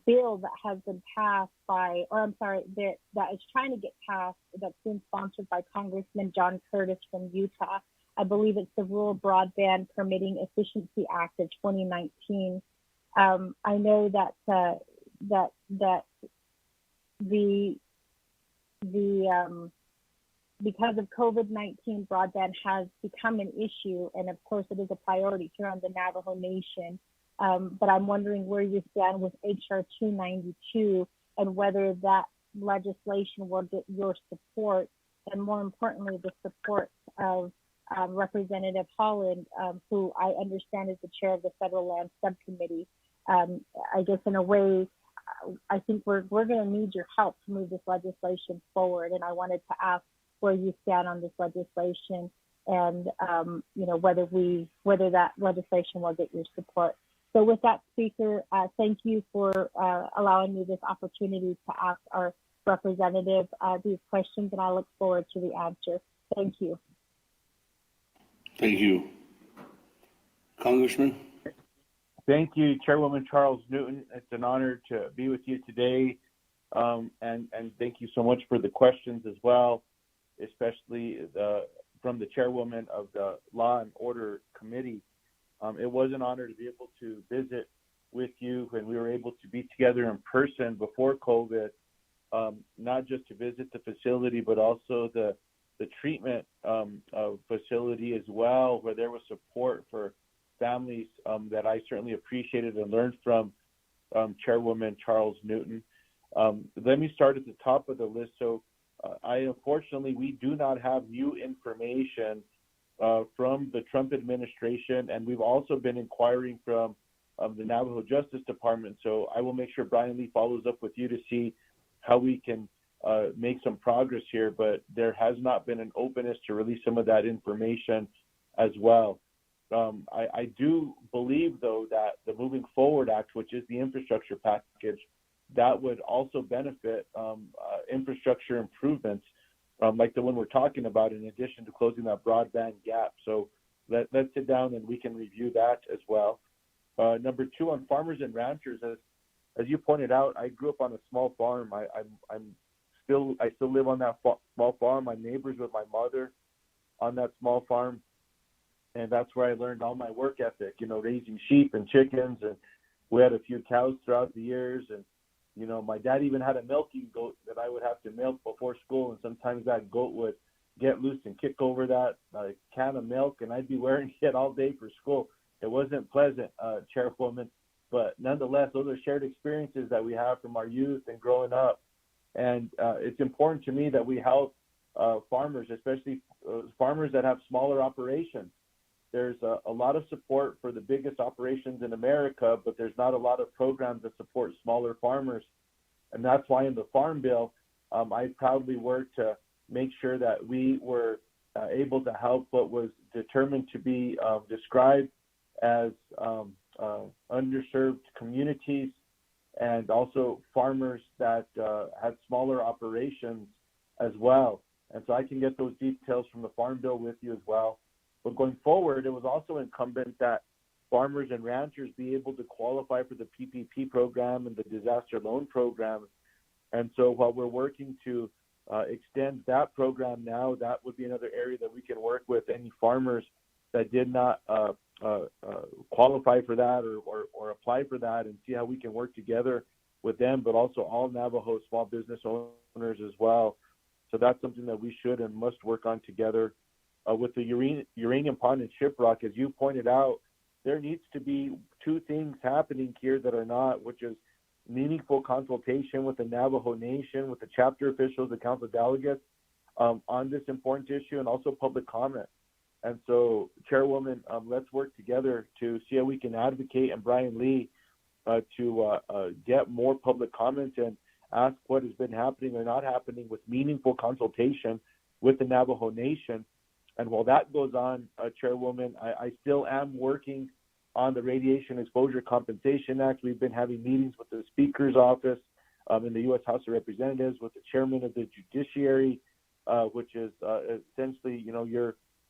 bill that has been passed that is trying to get passed, that's been sponsored by Congressman John Curtis from Utah. I believe it's the Rural Broadband Permitting Efficiency Act of 2019. I know that because of COVID-19, broadband has become an issue, and of course it is a priority here on the Navajo Nation. But I'm wondering where you stand with HR 292 and whether that legislation will get your support, and more importantly, the support of Representative Holland, who I understand is the chair of the Federal Land Subcommittee. I guess in a way, I think we're going to need your help to move this legislation forward. And I wanted to ask where you stand on this legislation, and whether that legislation will get your support. So with that, Speaker, thank you for allowing me this opportunity to ask our representative these questions, and I look forward to the answer. Thank you. Thank you. Congressman? Thank you, Chairwoman Charles Newton. It's an honor to be with you today, and thank you so much for the questions as well, especially from the Chairwoman of the Law and Order Committee. It was an honor to be able to visit with you when we were able to be together in person before COVID, not just to visit the facility, but also the treatment facility as well, where there was support for families that I certainly appreciated and learned from Chairwoman Charles Newton. Let me start at the top of the list. So unfortunately, we do not have new information from the Trump administration, and we've also been inquiring from the Navajo Justice Department. So I will make sure Brian Lee follows up with you to see how we can make some progress here, but there has not been an openness to release some of that information as well. I do believe, though, that the Moving Forward Act, which is the infrastructure package, that would also benefit infrastructure improvements like the one we're talking about, in addition to closing that broadband gap. So let's sit down and we can review that as well. Number two, on farmers and ranchers, as you pointed out, I grew up on a small farm. I still live on that small farm. I'm neighbors with my mother on that small farm, and that's where I learned all my work ethic. Raising sheep and chickens, and we had a few cows throughout the years, and my dad even had a milking goat that I would have to milk before school, and sometimes that goat would get loose and kick over that can of milk, and I'd be wearing it all day for school. It wasn't pleasant, Chairwoman, but nonetheless, those are shared experiences that we have from our youth and growing up. And it's important to me that we help farmers, especially farmers that have smaller operations. There's a lot of support for the biggest operations in America, but there's not a lot of programs that support smaller farmers. And that's why in the Farm Bill, I proudly worked to make sure that we were able to help what was determined to be described as underserved communities, and also farmers that had smaller operations as well. And so I can get those details from the Farm Bill with you as well. But going forward, it was also incumbent that farmers and ranchers be able to qualify for the PPP program and the disaster loan program. And so while we're working to extend that program now, that would be another area that we can work with any farmers that did not qualify for that or apply for that, and see how we can work together with them, but also all Navajo small business owners as well. So that's something that we should and must work on together. With the uranium pond and Shiprock, as you pointed out, there needs to be two things happening here that are not, which is meaningful consultation with the Navajo Nation, with the chapter officials, the council delegates on this important issue, and also public comment. And so, Chairwoman, let's work together to see how we can advocate, and Brian Lee, to get more public comment and ask what has been happening or not happening with meaningful consultation with the Navajo Nation. And while that goes on, Chairwoman, I still am working on the Radiation Exposure Compensation Act. We've been having meetings with the Speaker's office in the U.S. House of Representatives, with the Chairman of the Judiciary, which is essentially,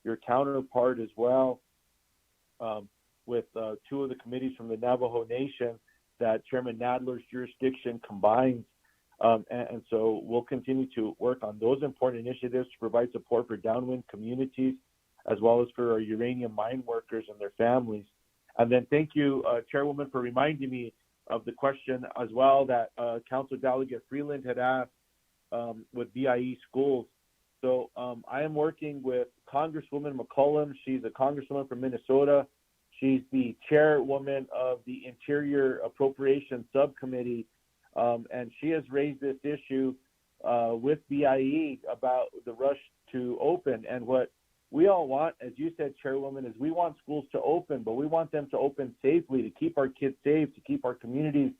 your counterpart as well, with two of the committees from the Navajo Nation that Chairman Nadler's jurisdiction combines. And so we'll continue to work on those important initiatives to provide support for downwind communities, as well as for our uranium mine workers and their families. And then thank you, Chairwoman, for reminding me of the question as well that Council Delegate Freeland had asked with BIE schools. So I am working with Congresswoman McCollum. She's a congresswoman from Minnesota. She's the chairwoman of the Interior Appropriations Subcommittee, and she has raised this issue with BIE about the rush to open. And what we all want, as you said, Chairwoman, is we want schools to open, but we want them to open safely, to keep our kids safe, to keep our communities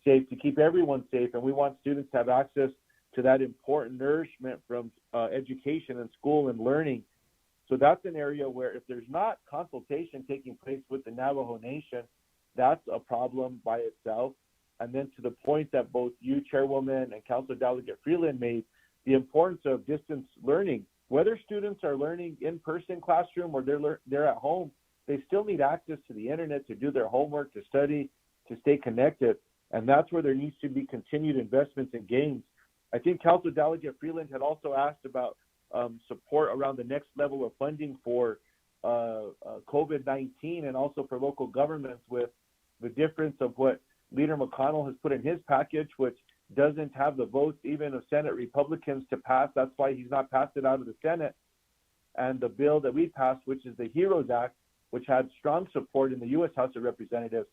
safe, to keep everyone safe. And we want students to have access to that important nourishment from education and school and learning. So that's an area where if there's not consultation taking place with the Navajo Nation, that's a problem by itself. And then to the point that both you, Chairwoman, and Council Delegate Freeland made, the importance of distance learning. Whether students are learning in-person classroom or they're at home, they still need access to the internet to do their homework, to study, to stay connected. And that's where there needs to be continued investments in gains. I think Council Delegate Freeland had also asked about support around the next level of funding for COVID-19 and also for local governments, with the difference of what Leader McConnell has put in his package, which doesn't have the votes even of Senate Republicans to pass. That's why he's not passed it out of the Senate. And the bill that we passed, which is the HEROES Act, which had strong support in the U.S. House of Representatives,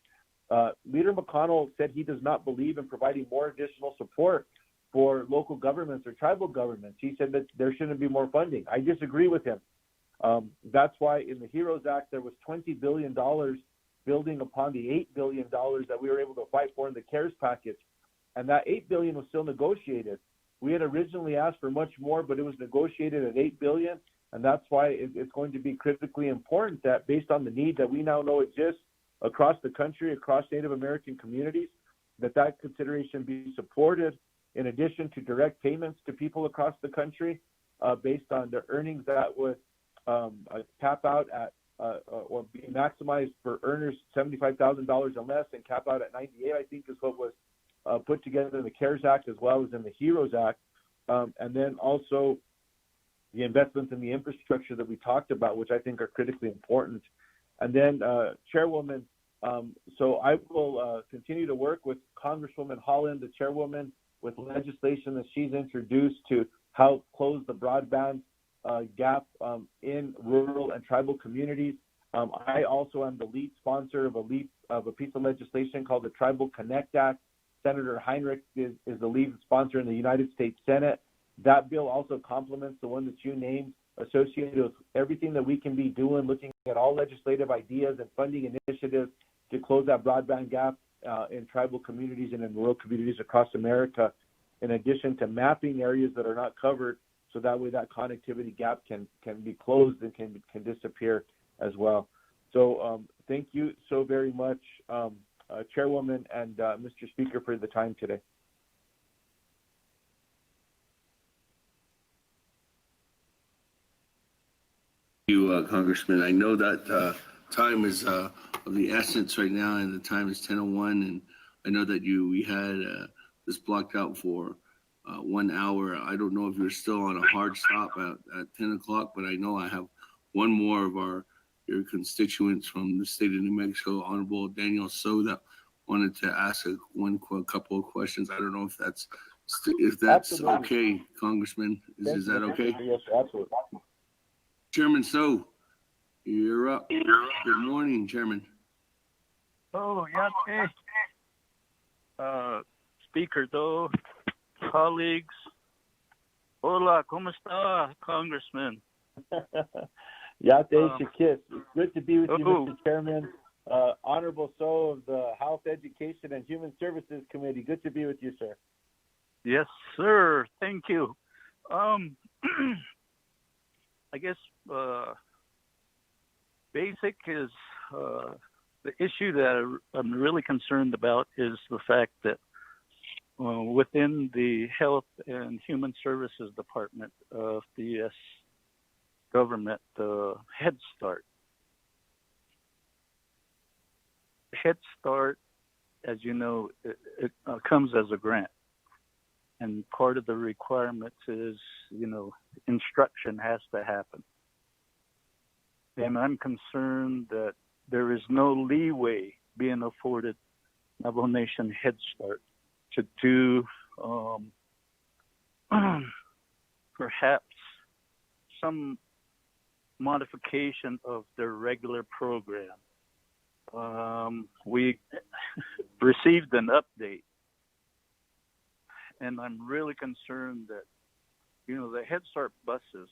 Leader McConnell said he does not believe in providing more additional support for local governments or tribal governments. He said that there shouldn't be more funding. I disagree with him. That's why in the HEROES Act, there was $20 billion building upon the $8 billion that we were able to fight for in the CARES package. And that $8 billion was still negotiated. We had originally asked for much more, but it was negotiated at $8 billion. And that's why it's going to be critically important that, based on the need that we now know exists across the country, across Native American communities, that consideration be supported, in addition to direct payments to people across the country based on their earnings that would cap out at or be maximized for earners $75,000 or less, and cap out at 98, I think, is what was put together in the CARES Act as well as in the HEROES Act. And then also the investments in the infrastructure that we talked about, which I think are critically important. And then, Chairwoman, so I will continue to work with Congresswoman Holland, the Chairwoman, with legislation that she's introduced to help close the broadband gap in rural and tribal communities. I also am the lead sponsor of a piece of legislation called the Tribal Connect Act. Senator Heinrich is the lead sponsor in the United States Senate. That bill also complements the one that you named, associated with everything that we can be doing, looking at all legislative ideas and funding initiatives to close that broadband gap in tribal communities and in rural communities across America, in addition to mapping areas that are not covered, so that way that connectivity gap can be closed and can disappear as well. So thank you so very much, Chairwoman and Mr. Speaker, for the time today. Thank you, Congressman. I know that time is of the essence right now, and the time is 10:01. And I know that we had this blocked out for 1 hour. I don't know if you're still on a hard stop at 10 o'clock, but I know I have one more of your constituents from the state of New Mexico, Honorable Daniel So, that wanted to ask a couple of questions. I don't know if that's Absolutely. okay, Congressman. Is that okay? Yes, absolutely. Chairman So, you're up. Good morning, Chairman. Oh, yeah. Speaker, though, colleagues. Hola, ¿cómo está, Congressman? Yate Shakis. It's good to be with you, Oh. Mr. Chairman. Honorable So of the Health, Education, and Human Services Committee. Good to be with you, sir. Yes, sir. Thank you. I guess basic is the issue that I'm really concerned about is the fact that within the Health and Human Services Department of the U.S. government, Head Start. Head Start, as you know, it comes as a grant. And part of the requirements is, instruction has to happen. And I'm concerned that there is no leeway being afforded Navajo Nation Head Start to do perhaps some modification of their regular program. We received an update, and I'm really concerned that, the Head Start buses,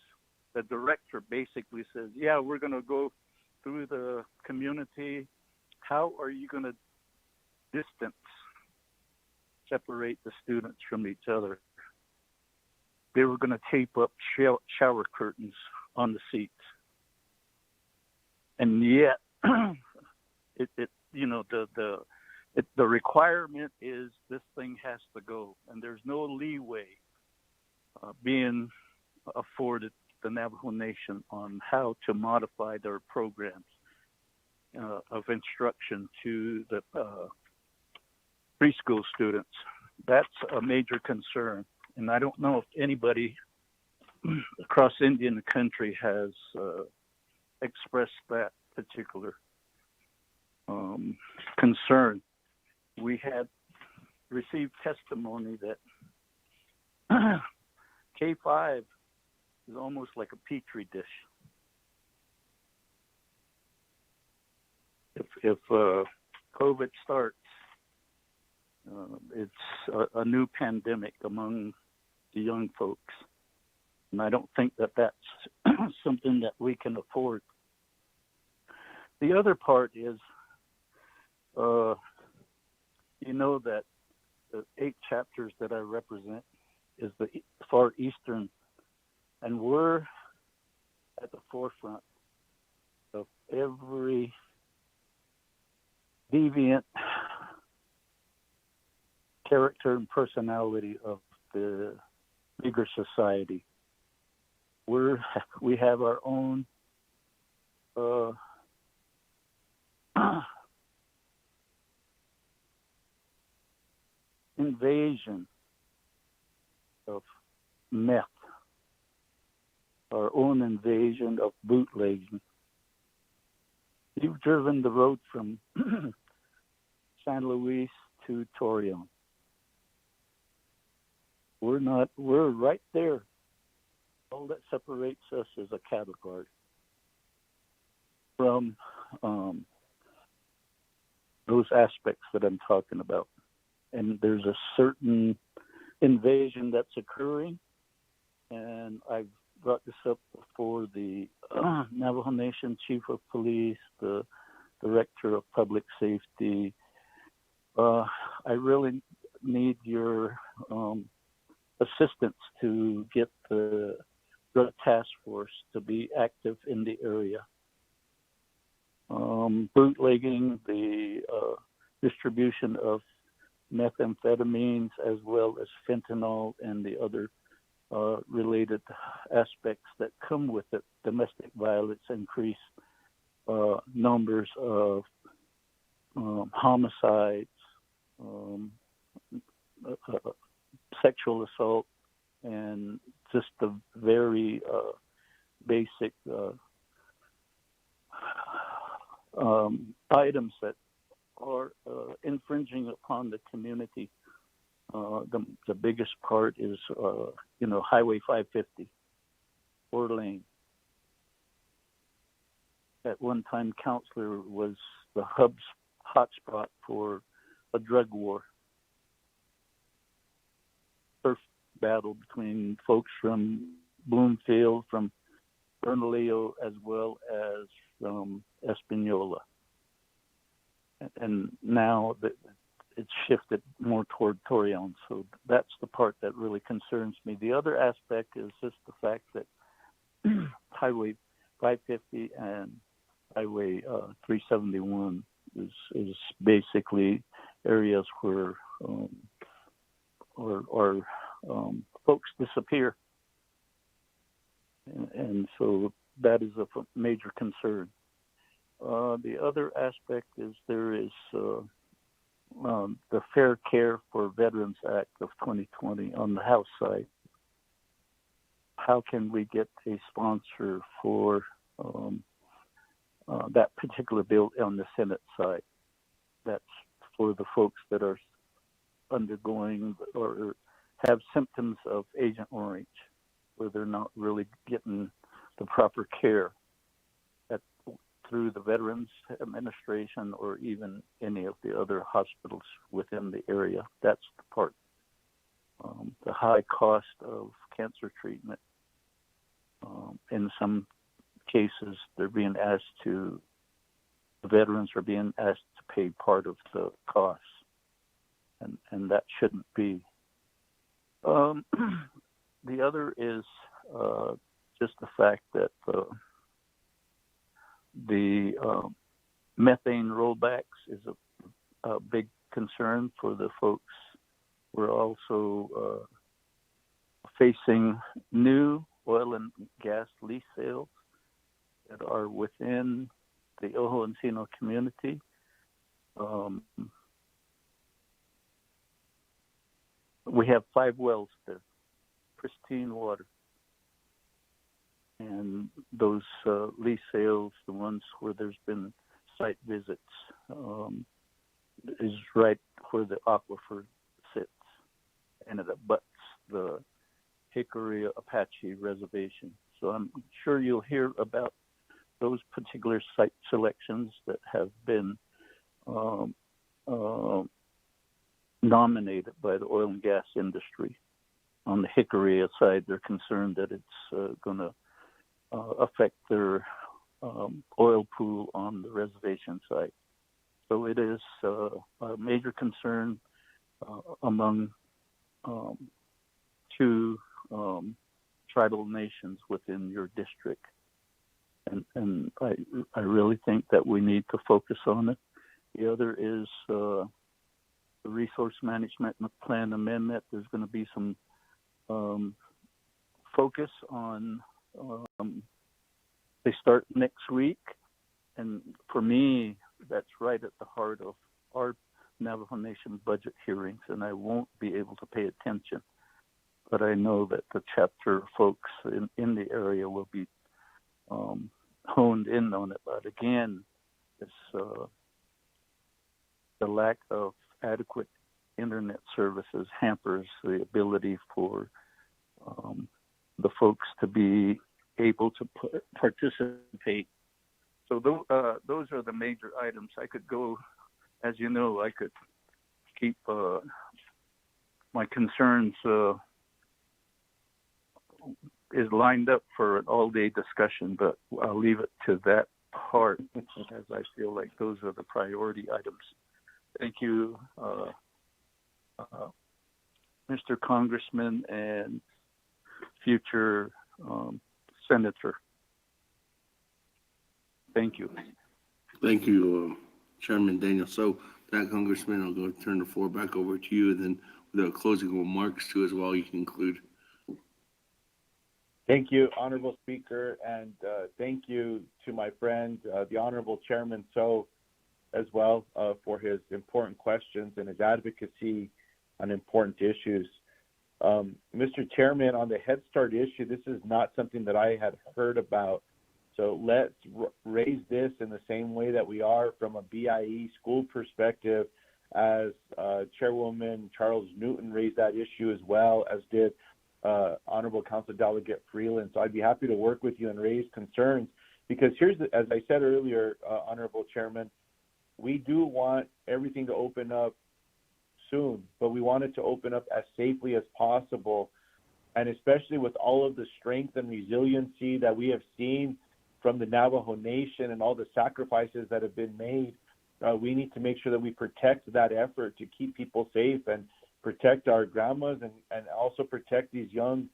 the director basically says, yeah, we're going to go through the community. How are you going to separate the students from each other? They were going to tape up shower curtains on the seats. And yet, the requirement is this thing has to go, and there's no leeway being afforded the Navajo Nation on how to modify their programs of instruction to the preschool students. That's a major concern, and I don't know if anybody across Indian country has expressed that particular concern. We had received testimony that K-5 is almost like a petri dish. If COVID starts, it's a new pandemic among the young folks. And I don't think that that's something that we can afford. The other part is, that the 8 chapters that I represent is the far eastern, and we're at the forefront of every deviant character and personality of the bigger society. We have our own invasion of meth, our own invasion of bootlegging. You've driven the road from San Luis to Torreon. We're right there. All that separates us is a cattle guard from those aspects that I'm talking about. And there's a certain invasion that's occurring, and I've brought this up before the Navajo Nation Chief of Police, the Director of Public Safety. I really need your assistance to get the drug task force to be active in the area. Bootlegging, the distribution of methamphetamines, as well as fentanyl and the other related aspects that come with it, domestic violence, increased numbers of homicides, sexual assault, and just the very basic items that are infringing upon the community. The biggest part is, Highway 550, 4-lane. At one time, Counselor was the hotspot for a drug war. Turf battle between folks from Bloomfield, from Bernalillo, as well as from Espanola. And now it's shifted more toward Torreon. So that's the part that really concerns me. The other aspect is just the fact that Highway 550 and Highway 371 is basically areas where folks disappear. And so that is a major concern. The other aspect is there is the Fair Care for Veterans Act of 2020 on the House side. How can we get a sponsor for that particular bill on the Senate side? That's for the folks that are undergoing or have symptoms of Agent Orange, where they're not really getting the proper care through the Veterans Administration or even any of the other hospitals within the area. That's the part. The high cost of cancer treatment. In some cases, the veterans are being asked to pay part of the costs, and that shouldn't be. The other is just the fact that the methane rollbacks is a big concern for the folks. We're also facing new oil and gas lease sales that are within the Ojo Encino community. We have 5 wells there, pristine water. And those lease sales, the ones where there's been site visits, is right where the aquifer sits, and it abuts the Hickory Apache Reservation. So I'm sure you'll hear about those particular site selections that have been nominated by the oil and gas industry. On the Hickory side, they're concerned that it's going to affect their oil pool on the reservation site. So it is a major concern among 2 tribal nations within your district. And I really think that we need to focus on it. The other is the resource management plan amendment. There's going to be some focus on, they start next week. And for me, that's right at the heart of our Navajo Nation budget hearings, and I won't be able to pay attention. But I know that the chapter folks in the area will be honed in on it. But again, it's the lack of adequate internet services hampers the ability for the folks to be able to participate. So those are the major items. I could go, as you know, I could keep my concerns is lined up for an all-day discussion, but I'll leave it to that part as I feel like those are the priority items. Thank you, Mr. Congressman and future Senator. Thank you. Thank you, Chairman Daniel. So, that Congressman, I'll go turn the floor back over to you, and then with our closing remarks too as well, you can conclude. Thank you, Honorable Speaker, and thank you to my friend, the Honorable Chairman So, as well, for his important questions and his advocacy on important issues. Mr. Chairman, on the Head Start issue, this is not something that I had heard about. So let's raise this in the same way that we are from a BIE school perspective, as Chairwoman Charles Newton raised that issue, as well as did Honorable Council Delegate Freeland. So I'd be happy to work with you and raise concerns, because as I said earlier, Honorable Chairman, we do want everything to open up soon, but we want it to open up as safely as possible. And especially with all of the strength and resiliency that we have seen from the Navajo Nation and all the sacrifices that have been made, we need to make sure that we protect that effort to keep people safe and protect our grandmas and also protect these young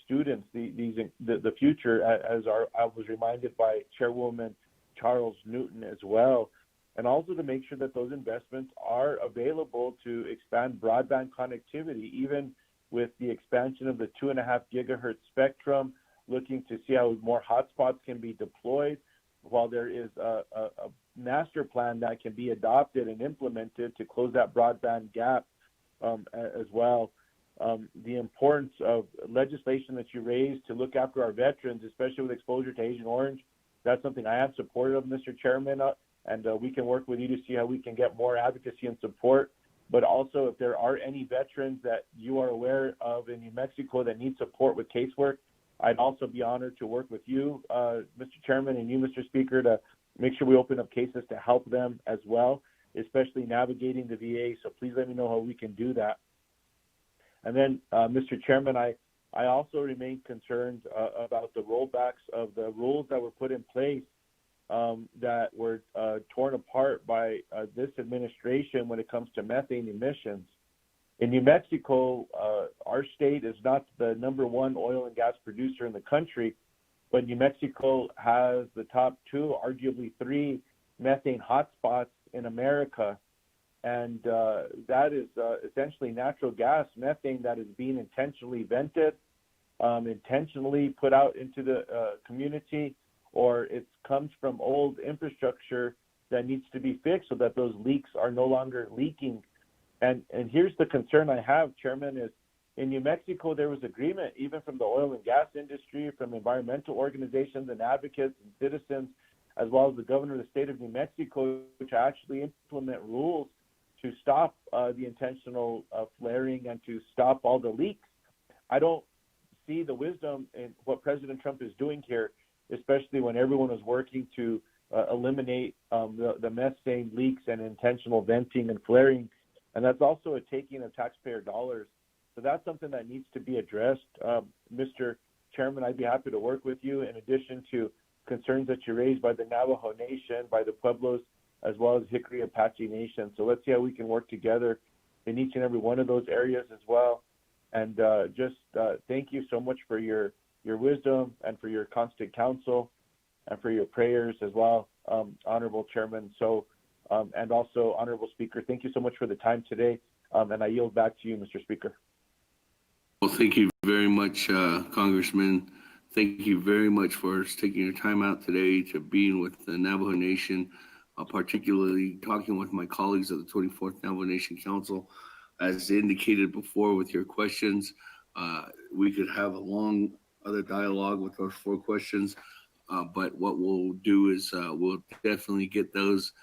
students, the future, I was reminded by Chairwoman Charles Newton as well, and also to make sure that those investments are available to expand broadband connectivity, even with the expansion of the 2.5 gigahertz spectrum, looking to see how more hotspots can be deployed, while there is a master plan that can be adopted and implemented to close that broadband gap as well. The importance of legislation that you raised to look after our veterans, especially with exposure to Agent Orange, that's something I am supportive of, Mr. Chairman, and we can work with you to see how we can get more advocacy and support. But also, if there are any veterans that you are aware of in New Mexico that need support with casework, I'd also be honored to work with you, Mr. Chairman, and you, Mr. Speaker, to make sure we open up cases to help them as well, especially navigating the VA. So please let me know how we can do that. And then, Mr. Chairman, I also remain concerned about the rollbacks of the rules that were put in place that were torn apart by this administration when it comes to methane emissions. In New Mexico, our state is not the #1 oil and gas producer in the country, but New Mexico has the top 2, arguably 3 methane hotspots in America. And that is essentially natural gas methane that is being intentionally vented, intentionally put out into the community, or it comes from old infrastructure that needs to be fixed so that those leaks are no longer leaking. And here's the concern I have, Chairman, is in New Mexico, there was agreement, even from the oil and gas industry, from environmental organizations and advocates and citizens, as well as the governor of the state of New Mexico, to actually implement rules to stop the intentional flaring and to stop all the leaks. I don't see the wisdom in what President Trump is doing here, especially when everyone was working to eliminate the methane leaks and intentional venting and flaring. And that's also a taking of taxpayer dollars. So that's something that needs to be addressed. Mr. Chairman, I'd be happy to work with you in addition to concerns that you raised by the Navajo Nation, by the Pueblos, as well as Hickory Apache Nation. So let's see how we can work together in each and every one of those areas as well. And thank you so much for your wisdom and for your constant counsel and for your prayers as well, Honorable Chairman. So, and also, Honorable Speaker, thank you so much for the time today. And I yield back to you, Mr. Speaker. Well, thank you very much, Congressman. Thank you very much for taking your time out today to being with the Navajo Nation, particularly talking with my colleagues at the 24th Navajo Nation Council. As indicated before with your questions, we could have a long other dialogue with those 4 questions, but what we'll do is we'll definitely get those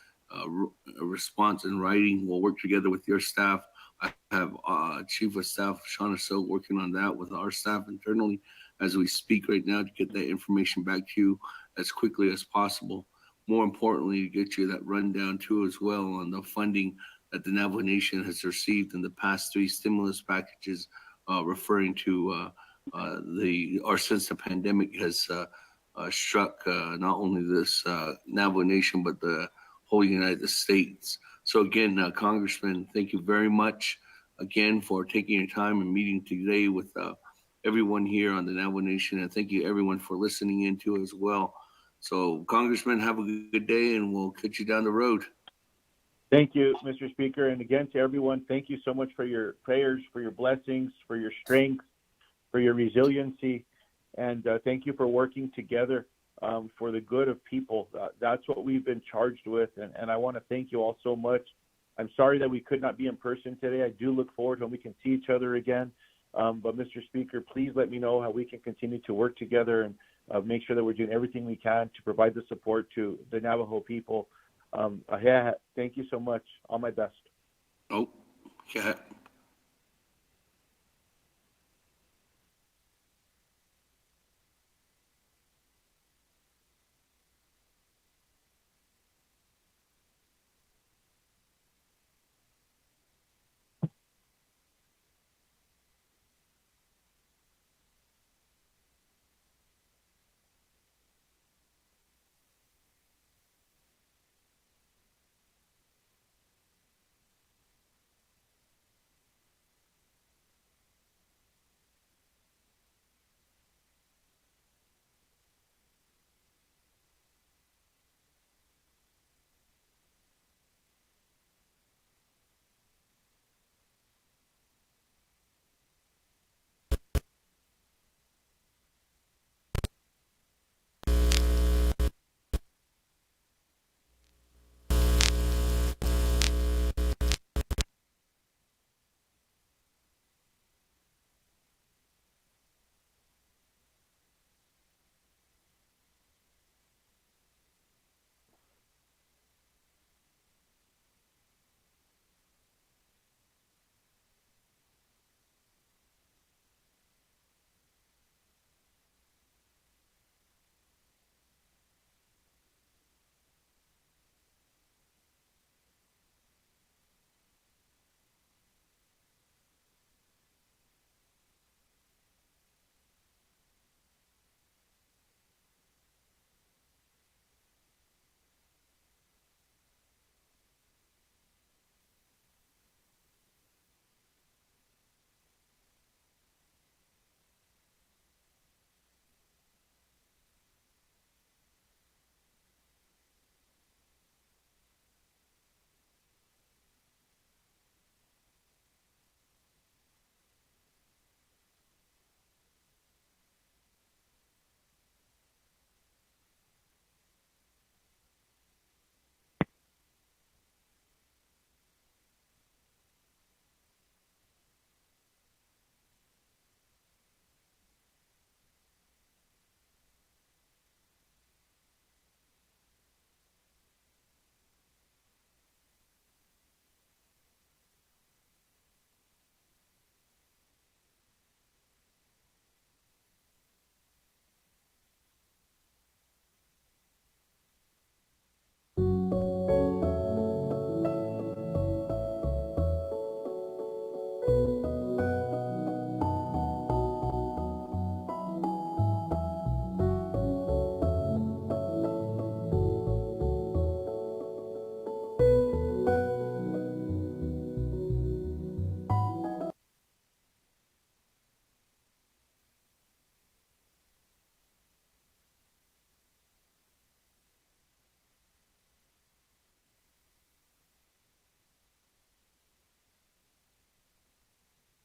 response in writing. We'll work together with your staff. I have Chief of Staff Shauna So working on that with our staff internally as we speak right now to get that information back to you as quickly as possible. More importantly, to get you that rundown too as well on the funding that the Navajo Nation has received in the past 3 stimulus packages, referring to since the pandemic has struck not only this Navajo Nation but the whole United States. So again, Congressman, thank you very much again for taking your time and meeting today with everyone here on the Navajo Nation, and thank you everyone for listening in too as well. So, Congressman, have a good day, and we'll catch you down the road. Thank you, Mr. Speaker. And again, to everyone, thank you so much for your prayers, for your blessings, for your strength, for your resiliency. and thank you for working together for the good of people. That's what we've been charged with, and I want to thank you all so much. I'm sorry that we could not be in person today. I do look forward when we can see each other again. But Mr. Speaker, please let me know how we can continue to work together and make sure that we're doing everything we can to provide the support to the Navajo people. Yeah, thank you so much. All my best. Oh, yeah.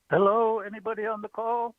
Hello, anybody on the call?